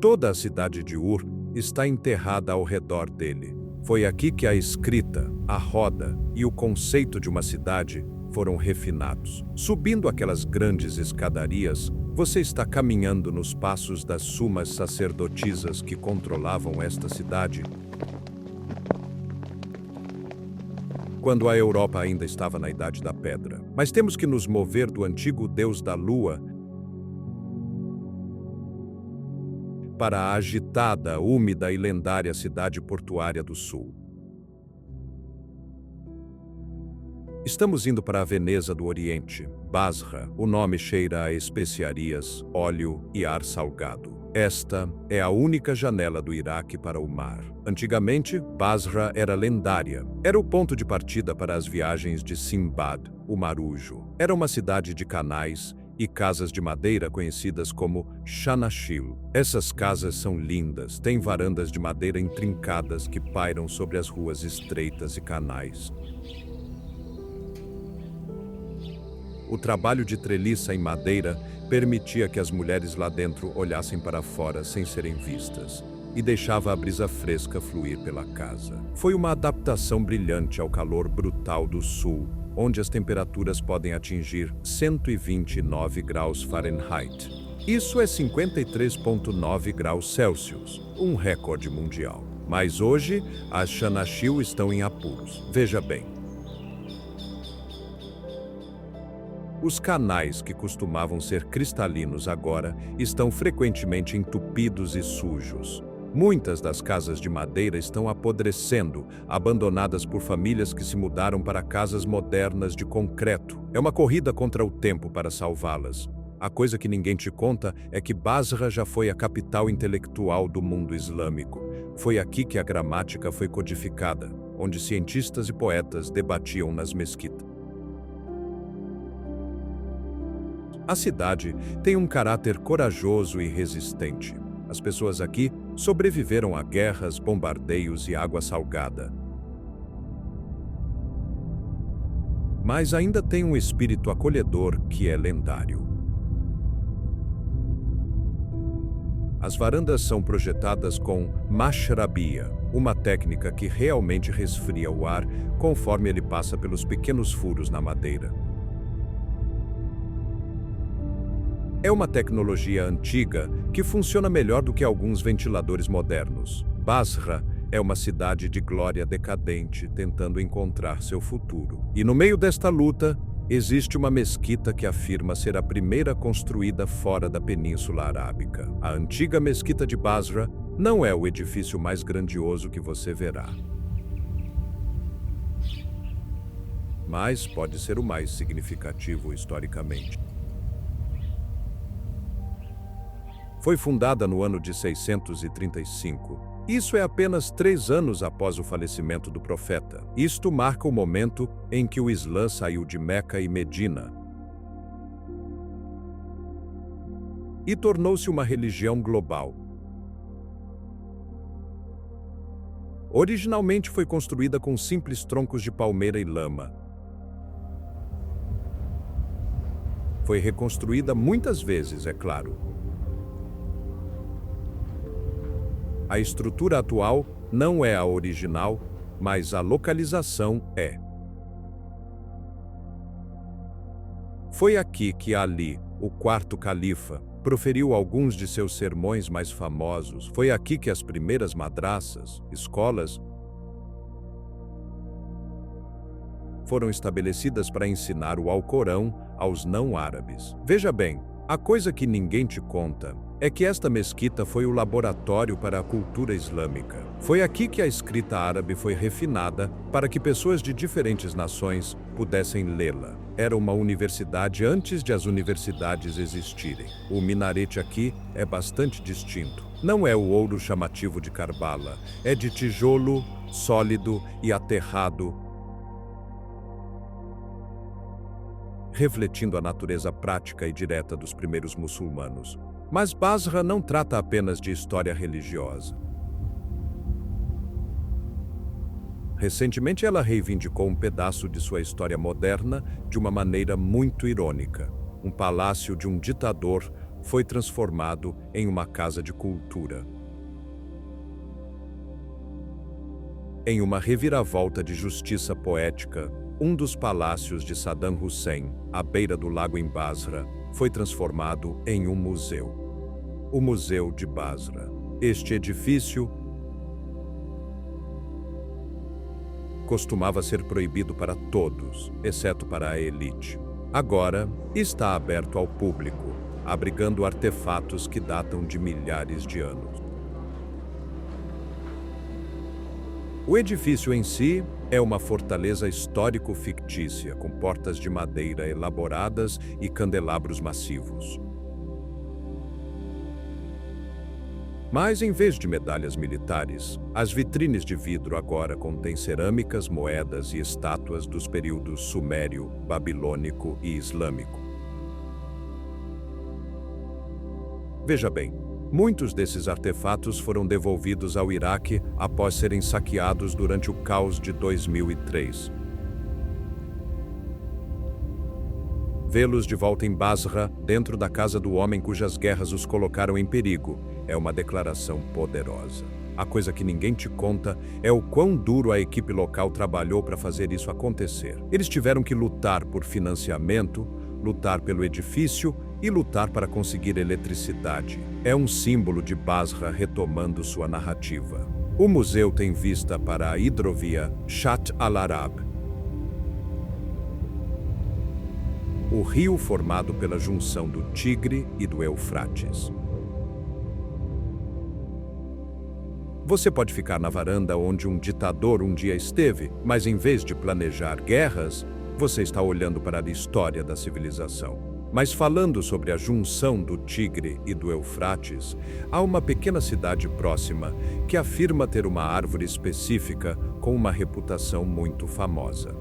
Speaker 1: Toda a cidade de Ur está enterrada ao redor dele. Foi aqui que a escrita, a roda e o conceito de uma cidade foram refinados. Subindo aquelas grandes escadarias, você está caminhando nos passos das sumas sacerdotisas que controlavam esta cidade. Quando a Europa ainda estava na Idade da Pedra. Mas temos que nos mover do antigo deus da lua para a agitada, úmida e lendária cidade portuária do sul. Estamos indo para a Veneza do Oriente, Basra. O nome cheira a especiarias, óleo e ar salgado. Esta é a única janela do Iraque para o mar. Antigamente, Basra era lendária. Era o ponto de partida para as viagens de Sinbad, o marujo. Era uma cidade de canais e casas de madeira conhecidas como Shanashil. Essas casas são lindas, têm varandas de madeira intrincadas que pairam sobre as ruas estreitas e canais. O trabalho de treliça em madeira permitia que as mulheres lá dentro olhassem para fora sem serem vistas e deixava a brisa fresca fluir pela casa. Foi uma adaptação brilhante ao calor brutal do sul, onde as temperaturas podem atingir 129 graus Fahrenheit. Isso é 53,9 graus Celsius, um recorde mundial. Mas hoje, as Xanashil estão em apuros. Veja bem. Os canais que costumavam ser cristalinos agora estão frequentemente entupidos e sujos. Muitas das casas de madeira estão apodrecendo, abandonadas por famílias que se mudaram para casas modernas de concreto. É uma corrida contra o tempo para salvá-las. A coisa que ninguém te conta é que Basra já foi a capital intelectual do mundo islâmico. Foi aqui que a gramática foi codificada, onde cientistas e poetas debatiam nas mesquitas. A cidade tem um caráter corajoso e resistente. As pessoas aqui sobreviveram a guerras, bombardeios e água salgada. Mas ainda tem um espírito acolhedor que é lendário. As varandas são projetadas com mashrabia, uma técnica que realmente resfria o ar conforme ele passa pelos pequenos furos na madeira. É uma tecnologia antiga que funciona melhor do que alguns ventiladores modernos. Basra é uma cidade de glória decadente tentando encontrar seu futuro. E no meio desta luta, existe uma mesquita que afirma ser a primeira construída fora da Península Arábica. A antiga mesquita de Basra não é o edifício mais grandioso que você verá, mas pode ser o mais significativo historicamente. Foi fundada no ano de 635. Isso é apenas 3 anos após o falecimento do profeta. Isto marca o momento em que o Islã saiu de Meca e Medina e tornou-se uma religião global. Originalmente foi construída com simples troncos de palmeira e lama. Foi reconstruída muitas vezes, é claro. A estrutura atual não é a original, mas a localização é. Foi aqui que Ali, o quarto califa, proferiu alguns de seus sermões mais famosos. Foi aqui que as primeiras madraças, escolas, foram estabelecidas para ensinar o Alcorão aos não-árabes. Veja bem, a coisa que ninguém te conta é que esta mesquita foi o laboratório para a cultura islâmica. Foi aqui que a escrita árabe foi refinada para que pessoas de diferentes nações pudessem lê-la. Era uma universidade antes de as universidades existirem. O minarete aqui é bastante distinto. Não é o ouro chamativo de Karbala, é de tijolo, sólido e aterrado, refletindo a natureza prática e direta dos primeiros muçulmanos. Mas Basra não trata apenas de história religiosa. Recentemente, ela reivindicou um pedaço de sua história moderna de uma maneira muito irônica. Um palácio de um ditador foi transformado em uma casa de cultura. Em uma reviravolta de justiça poética, um dos palácios de Saddam Hussein, à beira do lago em Basra, foi transformado em um museu. O Museu de Basra. Este edifício costumava ser proibido para todos, exceto para a elite. Agora está aberto ao público, abrigando artefatos que datam de milhares de anos. O edifício em si é uma fortaleza histórico-fictícia, com portas de madeira elaboradas e candelabros massivos. Mas, em vez de medalhas militares, as vitrines de vidro agora contêm cerâmicas, moedas e estátuas dos períodos sumério, babilônico e islâmico. Veja bem, muitos desses artefatos foram devolvidos ao Iraque após serem saqueados durante o caos de 2003. Vê-los de volta em Basra, dentro da casa do homem cujas guerras os colocaram em perigo, é uma declaração poderosa. A coisa que ninguém te conta é o quão duro a equipe local trabalhou para fazer isso acontecer. Eles tiveram que lutar por financiamento, lutar pelo edifício e lutar para conseguir eletricidade. É um símbolo de Basra retomando sua narrativa. O museu tem vista para a hidrovia Shatt al-Arab, o rio formado pela junção do Tigre e do Eufrates. Você pode ficar na varanda onde um ditador um dia esteve, mas em vez de planejar guerras, você está olhando para a história da civilização. Mas falando sobre a junção do Tigre e do Eufrates, há uma pequena cidade próxima que afirma ter uma árvore específica com uma reputação muito famosa.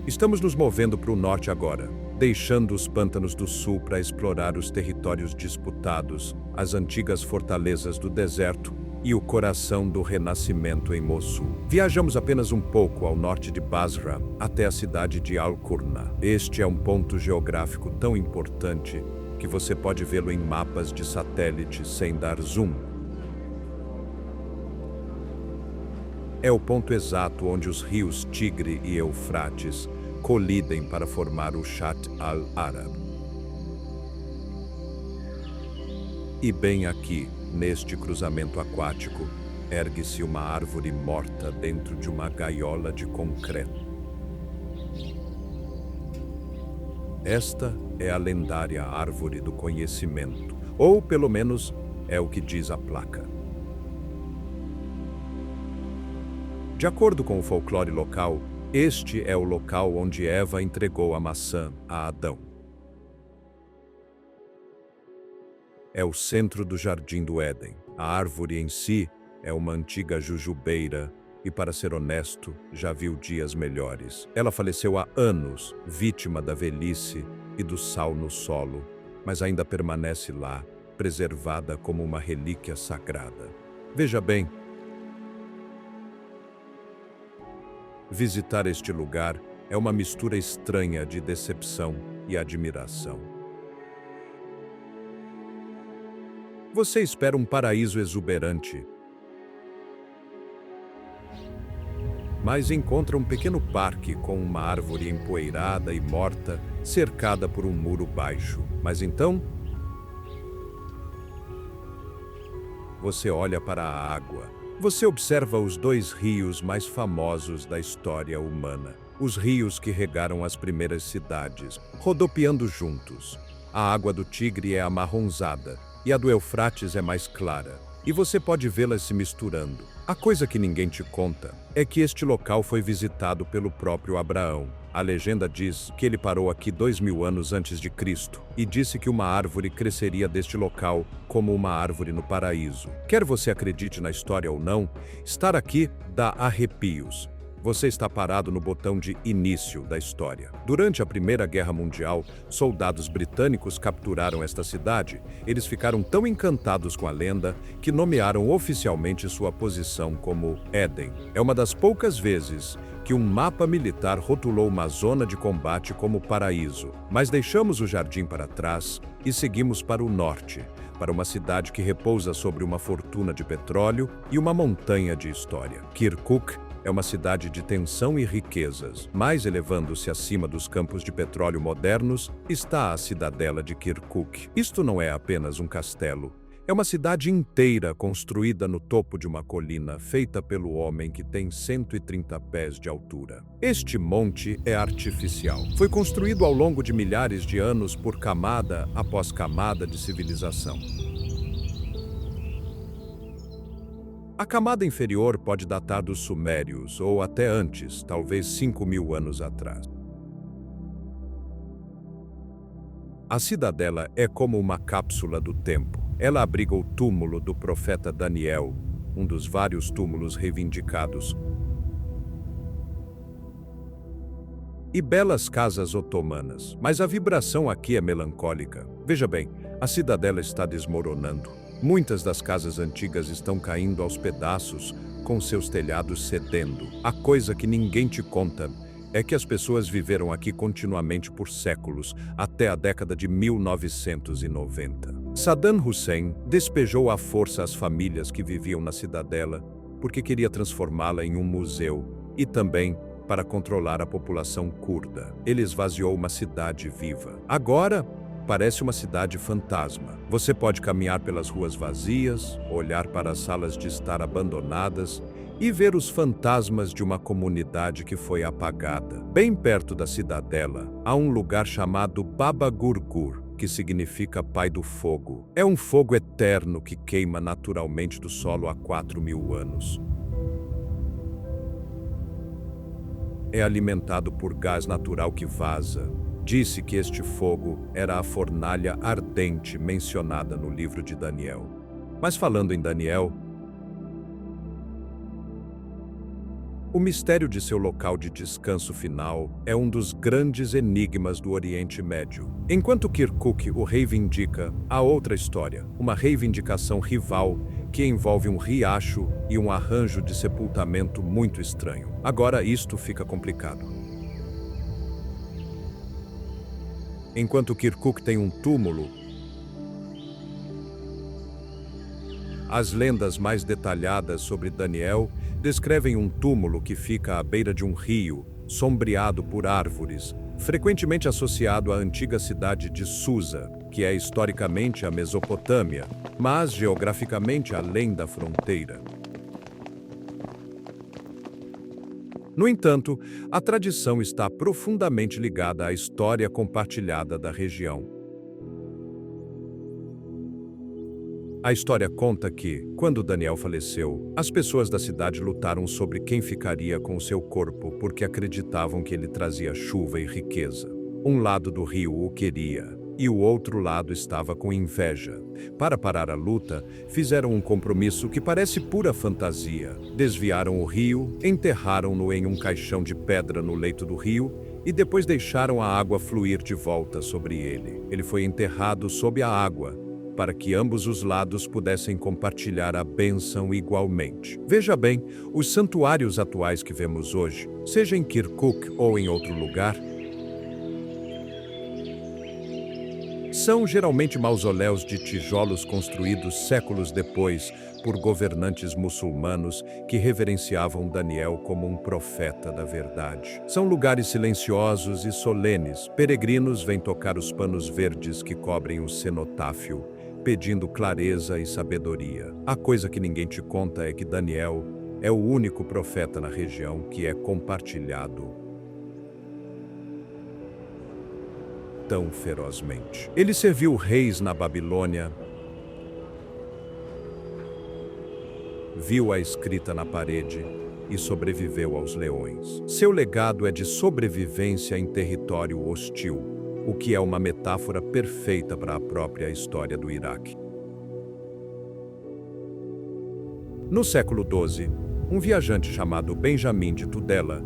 Speaker 1: Estamos nos movendo para o norte agora, deixando os pântanos do sul para explorar os territórios disputados, as antigas fortalezas do deserto e o coração do renascimento em Mossul. Viajamos apenas um pouco ao norte de Basra, até a cidade de Al-Qurna. Este é um ponto geográfico tão importante que você pode vê-lo em mapas de satélite sem dar zoom. É o ponto exato onde os rios Tigre e Eufrates colidem para formar o Shatt al-Arab. E bem aqui, neste cruzamento aquático, ergue-se uma árvore morta dentro de uma gaiola de concreto. Esta é a lendária Árvore do Conhecimento, ou pelo menos é o que diz a placa. De acordo com o folclore local, este é o local onde Eva entregou a maçã a Adão. É o centro do Jardim do Éden. A árvore em si é uma antiga jujubeira e, para ser honesto, já viu dias melhores. Ela faleceu há anos, vítima da velhice e do sal no solo, mas ainda permanece lá, preservada como uma relíquia sagrada. Veja bem, visitar este lugar é uma mistura estranha de decepção e admiração. Você espera um paraíso exuberante, mas encontra um pequeno parque com uma árvore empoeirada e morta, cercada por um muro baixo. Mas então, você olha para a água. Você observa os dois rios mais famosos da história humana. Os rios que regaram as primeiras cidades, rodopiando juntos. A água do Tigre é amarronzada e a do Eufrates é mais clara. E você pode vê-las se misturando. A coisa que ninguém te conta é que este local foi visitado pelo próprio Abraão. A legenda diz que ele parou aqui 2000 anos antes de Cristo e disse que uma árvore cresceria deste local como uma árvore no paraíso. Quer você acredite na história ou não, estar aqui dá arrepios. Você está parado no botão de início da história. Durante a Primeira Guerra Mundial, soldados britânicos capturaram esta cidade. Eles ficaram tão encantados com a lenda que nomearam oficialmente sua posição como Éden. É uma das poucas vezes que um mapa militar rotulou uma zona de combate como paraíso. Mas deixamos o jardim para trás e seguimos para o norte, para uma cidade que repousa sobre uma fortuna de petróleo e uma montanha de história. Kirkuk é uma cidade de tensão e riquezas. Mais elevando-se acima dos campos de petróleo modernos está a cidadela de Kirkuk. Isto não é apenas um castelo. É uma cidade inteira construída no topo de uma colina, feita pelo homem que tem 130 pés de altura. Este monte é artificial. Foi construído ao longo de milhares de anos por camada após camada de civilização. A camada inferior pode datar dos Sumérios, ou até antes, talvez 5.000 anos atrás. A cidadela é como uma cápsula do tempo. Ela abriga o túmulo do profeta Daniel, um dos vários túmulos reivindicados, e belas casas otomanas. Mas a vibração aqui é melancólica. Veja bem, a cidadela está desmoronando. Muitas das casas antigas estão caindo aos pedaços, com seus telhados cedendo. A coisa que ninguém te conta é que as pessoas viveram aqui continuamente por séculos, até a década de 1990. Saddam Hussein despejou à força as famílias que viviam na cidadela porque queria transformá-la em um museu e também para controlar a população curda. Ele esvaziou uma cidade viva. Agora, parece uma cidade fantasma. Você pode caminhar pelas ruas vazias, olhar para as salas de estar abandonadas e ver os fantasmas de uma comunidade que foi apagada. Bem perto da cidadela, há um lugar chamado Baba Gurgur, que significa Pai do Fogo. É um fogo eterno que queima naturalmente do solo há 4.000 anos. É alimentado por gás natural que vaza. Disse que este fogo era a fornalha ardente mencionada no livro de Daniel. Mas falando em Daniel, o mistério de seu local de descanso final é um dos grandes enigmas do Oriente Médio. Enquanto Kirkuk o reivindica, há outra história, uma reivindicação rival que envolve um riacho e um arranjo de sepultamento muito estranho. Agora isto fica complicado. Enquanto Kirkuk tem um túmulo, as lendas mais detalhadas sobre Daniel descrevem um túmulo que fica à beira de um rio, sombreado por árvores, frequentemente associado à antiga cidade de Susa, que é historicamente a Mesopotâmia, mas geograficamente além da fronteira. No entanto, a tradição está profundamente ligada à história compartilhada da região. A história conta que, quando Daniel faleceu, as pessoas da cidade lutaram sobre quem ficaria com o seu corpo porque acreditavam que ele trazia chuva e riqueza. Um lado do rio o queria e o outro lado estava com inveja. Para parar a luta, fizeram um compromisso que parece pura fantasia. Desviaram o rio, enterraram-no em um caixão de pedra no leito do rio e depois deixaram a água fluir de volta sobre ele. Ele foi enterrado sob a água, para que ambos os lados pudessem compartilhar a bênção igualmente. Veja bem, os santuários atuais que vemos hoje, seja em Kirkuk ou em outro lugar, são geralmente mausoléus de tijolos construídos séculos depois por governantes muçulmanos que reverenciavam Daniel como um profeta da verdade. São lugares silenciosos e solenes. Peregrinos vêm tocar os panos verdes que cobrem o cenotáfio, pedindo clareza e sabedoria. A coisa que ninguém te conta é que Daniel é o único profeta na região que é compartilhado tão ferozmente. Ele serviu reis na Babilônia, viu a escrita na parede e sobreviveu aos leões. Seu legado é de sobrevivência em território hostil, o que é uma metáfora perfeita para a própria história do Iraque. No século XII, um viajante chamado Benjamin de Tudela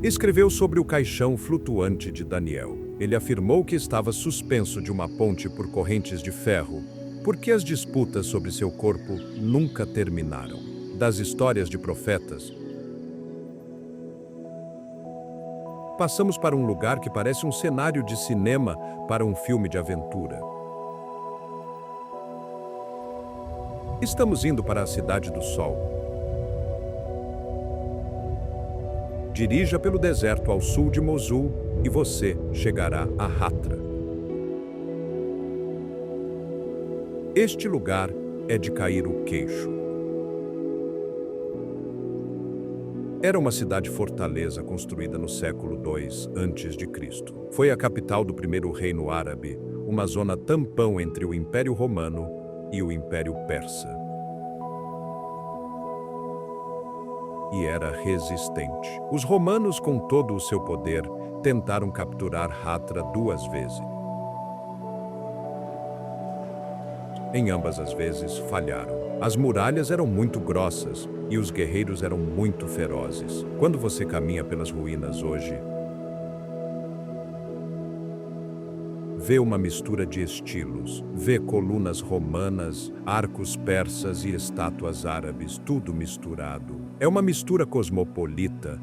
Speaker 1: escreveu sobre o caixão flutuante de Daniel. Ele afirmou que estava suspenso de uma ponte por correntes de ferro, porque as disputas sobre seu corpo nunca terminaram. Das histórias de profetas, passamos para um lugar que parece um cenário de cinema para um filme de aventura. Estamos indo para a Cidade do Sol. Dirija pelo deserto ao sul de Mosul e você chegará a Hatra. Este lugar é de cair o queixo. Era uma cidade-fortaleza construída no século II a.C. Foi a capital do primeiro reino árabe, uma zona tampão entre o Império Romano e o Império Persa. E era resistente. Os romanos, com todo o seu poder, tentaram capturar Hatra 2 vezes. Em ambas as vezes, falharam. As muralhas eram muito grossas e os guerreiros eram muito ferozes. Quando você caminha pelas ruínas hoje, vê uma mistura de estilos. Vê colunas romanas, arcos persas e estátuas árabes, tudo misturado. É uma mistura cosmopolita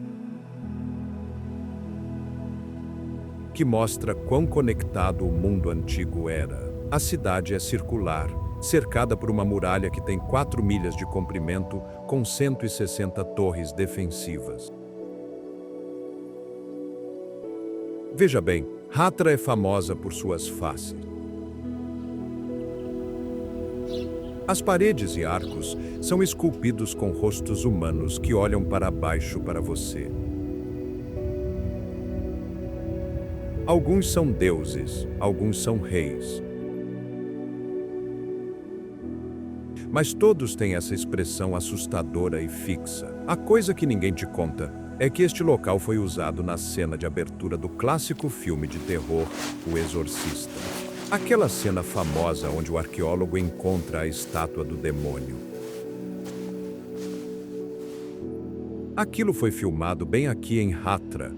Speaker 1: que mostra quão conectado o mundo antigo era. A cidade é circular, cercada por uma muralha que tem 4 milhas de comprimento, com 160 torres defensivas. Veja bem, Hatra é famosa por suas faces. As paredes e arcos são esculpidos com rostos humanos que olham para baixo para você. Alguns são deuses, alguns são reis. Mas todos têm essa expressão assustadora e fixa. A coisa que ninguém te conta é que este local foi usado na cena de abertura do clássico filme de terror, O Exorcista. Aquela cena famosa onde o arqueólogo encontra a estátua do demônio. Aquilo foi filmado bem aqui em Hatra.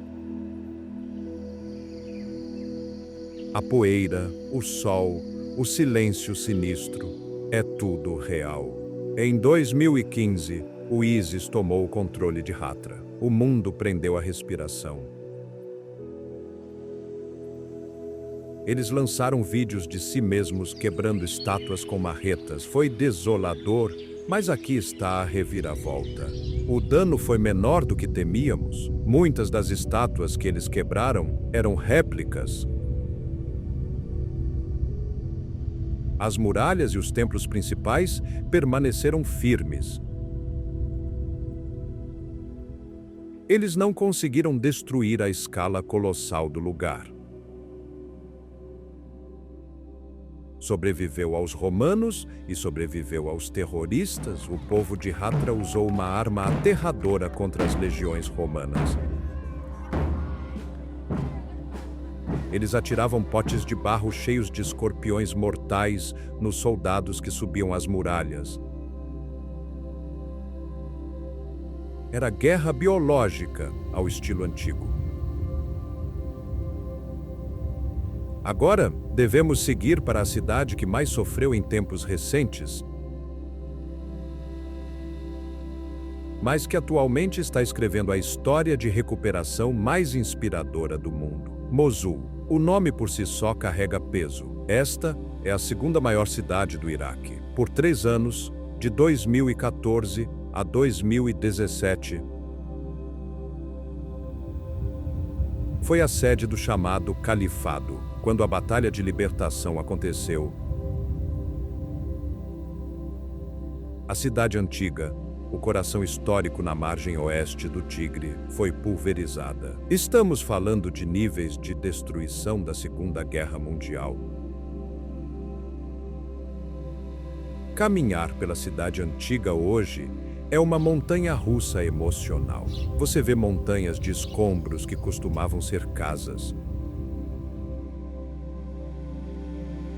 Speaker 1: A poeira, o sol, o silêncio sinistro, é tudo real. Em 2015, o ISIS tomou o controle de Hatra. O mundo prendeu a respiração. Eles lançaram vídeos de si mesmos quebrando estátuas com marretas. Foi desolador, mas aqui está a reviravolta. O dano foi menor do que temíamos. Muitas das estátuas que eles quebraram eram réplicas. As muralhas e os templos principais permaneceram firmes. Eles não conseguiram destruir a escala colossal do lugar. Sobreviveu aos romanos e sobreviveu aos terroristas. O povo de Hatra usou uma arma aterradora contra as legiões romanas. Eles atiravam potes de barro cheios de escorpiões mortais nos soldados que subiam as muralhas. Era guerra biológica ao estilo antigo. Agora, devemos seguir para a cidade que mais sofreu em tempos recentes, mas que atualmente está escrevendo a história de recuperação mais inspiradora do mundo. Mosul. O nome por si só carrega peso. Esta é a segunda maior cidade do Iraque. Por 3 anos, de 2014 a 2017, foi a sede do chamado Califado. Quando a Batalha de Libertação aconteceu, a cidade antiga, o coração histórico na margem oeste do Tigre, foi pulverizada. Estamos falando de níveis de destruição da Segunda Guerra Mundial. Caminhar pela cidade antiga hoje é uma montanha-russa emocional. Você vê montanhas de escombros que costumavam ser casas.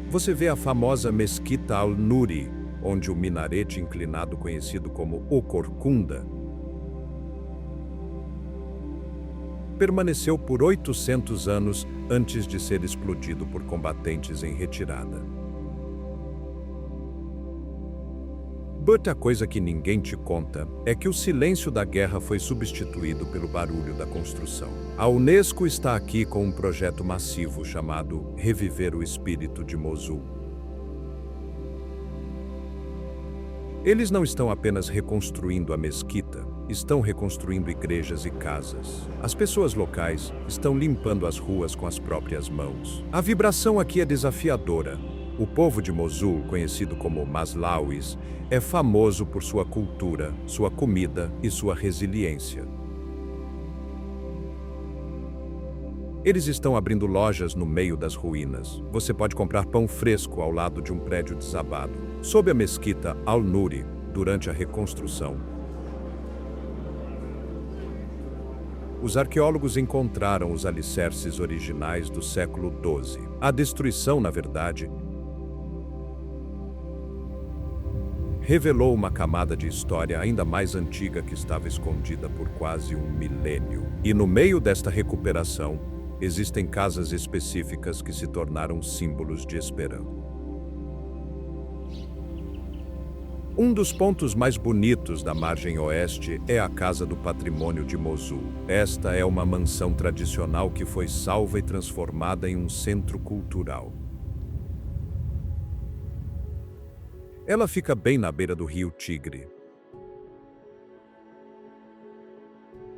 Speaker 1: Você vê a famosa Mesquita Al-Nuri, onde o minarete inclinado conhecido como O Corcunda permaneceu por 800 anos antes de ser explodido por combatentes em retirada. But a coisa que ninguém te conta é que o silêncio da guerra foi substituído pelo barulho da construção. A Unesco está aqui com um projeto massivo chamado Reviver o Espírito de Mosul. Eles não estão apenas reconstruindo a mesquita, estão reconstruindo igrejas e casas. As pessoas locais estão limpando as ruas com as próprias mãos. A vibração aqui é desafiadora. O povo de Mosul, conhecido como Maslauis, é famoso por sua cultura, sua comida e sua resiliência. Eles estão abrindo lojas no meio das ruínas. Você pode comprar pão fresco ao lado de um prédio desabado. Sob a mesquita Al-Nuri, durante a reconstrução, os arqueólogos encontraram os alicerces originais do século XII. A destruição, na verdade, revelou uma camada de história ainda mais antiga que estava escondida por quase um milênio. E no meio desta recuperação, Existem casas específicas que se tornaram símbolos de esperança. Um dos pontos mais bonitos da margem oeste é a Casa do Patrimônio de Mosul. Esta é uma mansão tradicional que foi salva e transformada em um centro cultural. Ela fica bem na beira do rio Tigre.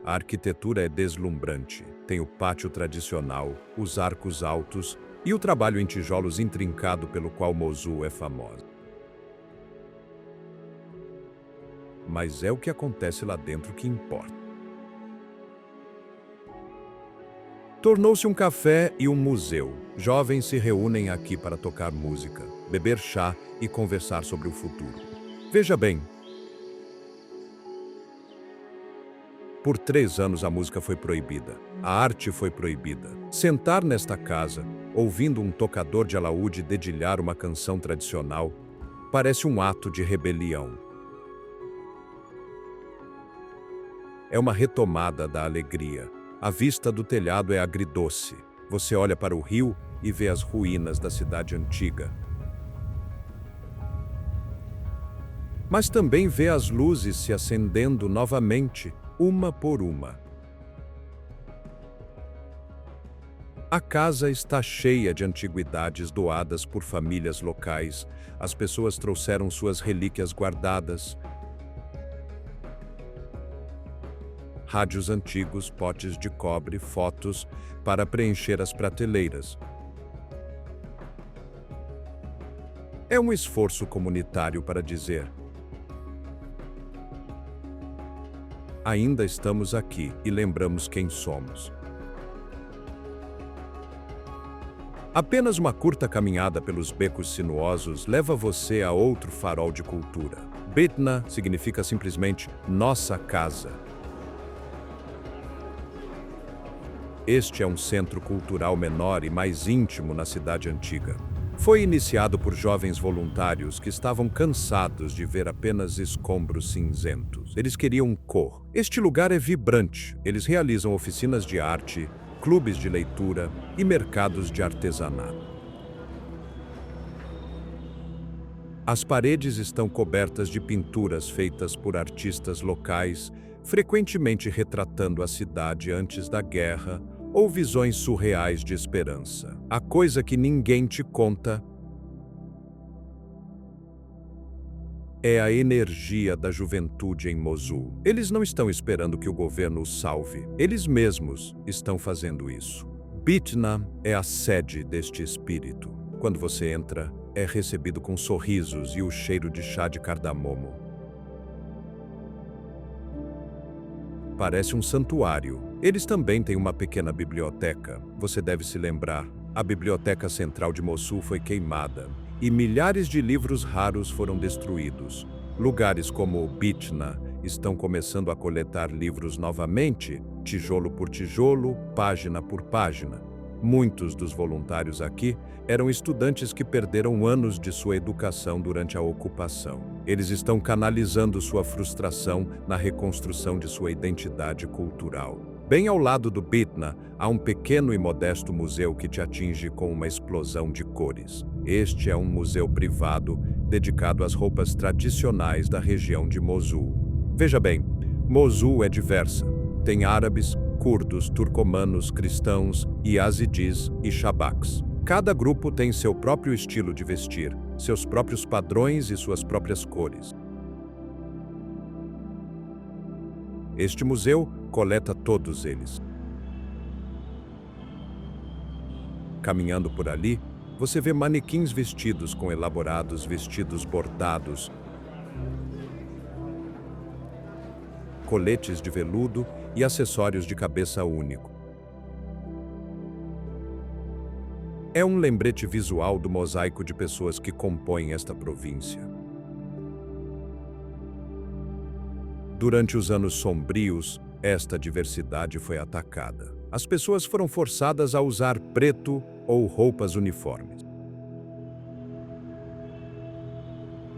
Speaker 1: A arquitetura é deslumbrante. Tem o pátio tradicional, os arcos altos e o trabalho em tijolos intrincado pelo qual Mosul é famosa. Mas é o que acontece lá dentro que importa. Tornou-se um café e um museu. Jovens se reúnem aqui para tocar música, beber chá e conversar sobre o futuro. Veja bem, por 3 anos a música foi proibida, a arte foi proibida. Sentar nesta casa, ouvindo um tocador de alaúde dedilhar uma canção tradicional, parece um ato de rebelião. É uma retomada da alegria. A vista do telhado é agridoce. Você olha para o rio e vê as ruínas da cidade antiga. Mas também vê as luzes se acendendo novamente, uma por uma. A casa está cheia de antiguidades doadas por famílias locais. As pessoas trouxeram suas relíquias guardadas. Rádios antigos, potes de cobre, fotos para preencher as prateleiras. É um esforço comunitário para dizer: ainda estamos aqui e lembramos quem somos. Apenas uma curta caminhada pelos becos sinuosos leva você a outro farol de cultura. Bitna significa simplesmente nossa casa. Este é um centro cultural menor e mais íntimo na cidade antiga. Foi iniciado por jovens voluntários que estavam cansados de ver apenas escombros cinzentos. Eles queriam cor. Este lugar é vibrante. Eles realizam oficinas de arte, clubes de leitura e mercados de artesanato. As paredes estão cobertas de pinturas feitas por artistas locais, frequentemente retratando a cidade antes da guerra ou visões surreais de esperança. A coisa que ninguém te conta é a energia da juventude em Mosul. Eles não estão esperando que o governo os salve. Eles mesmos estão fazendo isso. Bitna é a sede deste espírito. Quando você entra, é recebido com sorrisos e o cheiro de chá de cardamomo. Parece um santuário. Eles também têm uma pequena biblioteca. Você deve se lembrar, a Biblioteca Central de Mossul foi queimada e milhares de livros raros foram destruídos. Lugares como Bitna estão começando a coletar livros novamente, tijolo por tijolo, página por página. Muitos dos voluntários aqui eram estudantes que perderam anos de sua educação durante a ocupação. Eles estão canalizando sua frustração na reconstrução de sua identidade cultural. Bem ao lado do Bitna, há um pequeno e modesto museu que te atinge com uma explosão de cores. Este é um museu privado dedicado às roupas tradicionais da região de Mosul. Veja bem, Mosul é diversa. Tem árabes, curdos, turcomanos, cristãos, yazidis e shabaks. Cada grupo tem seu próprio estilo de vestir, seus próprios padrões e suas próprias cores. Este museu coleta todos eles. Caminhando por ali, você vê manequins vestidos com elaborados vestidos bordados, coletes de veludo e acessórios de cabeça único. É um lembrete visual do mosaico de pessoas que compõem esta província. Durante os anos sombrios, esta diversidade foi atacada. As pessoas foram forçadas a usar preto ou roupas uniformes.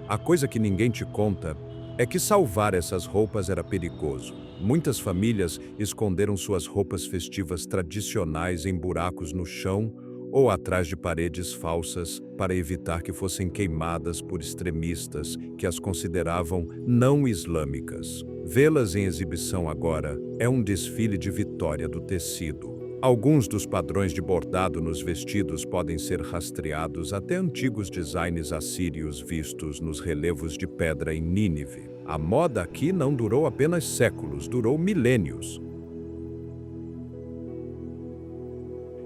Speaker 1: A coisa que ninguém te conta é que salvar essas roupas era perigoso. Muitas famílias esconderam suas roupas festivas tradicionais em buracos no chão ou atrás de paredes falsas para evitar que fossem queimadas por extremistas que as consideravam não islâmicas. Vê-las em exibição agora é um desfile de vitória do tecido. Alguns dos padrões de bordado nos vestidos podem ser rastreados até antigos designs assírios vistos nos relevos de pedra em Nínive. A moda aqui não durou apenas séculos, durou milênios.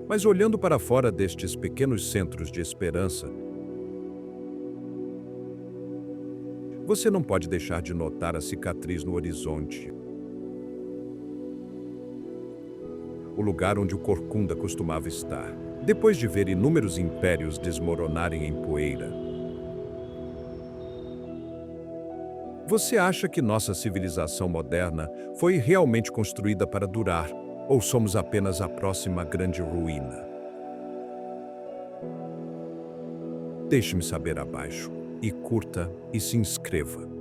Speaker 1: Mas olhando para fora destes pequenos centros de esperança, você não pode deixar de notar a cicatriz no horizonte. O lugar onde o Corcunda costumava estar, depois de ver inúmeros impérios desmoronarem em poeira. Você acha que nossa civilização moderna foi realmente construída para durar, ou somos apenas a próxima grande ruína? Deixe-me saber abaixo, e curta e se inscreva.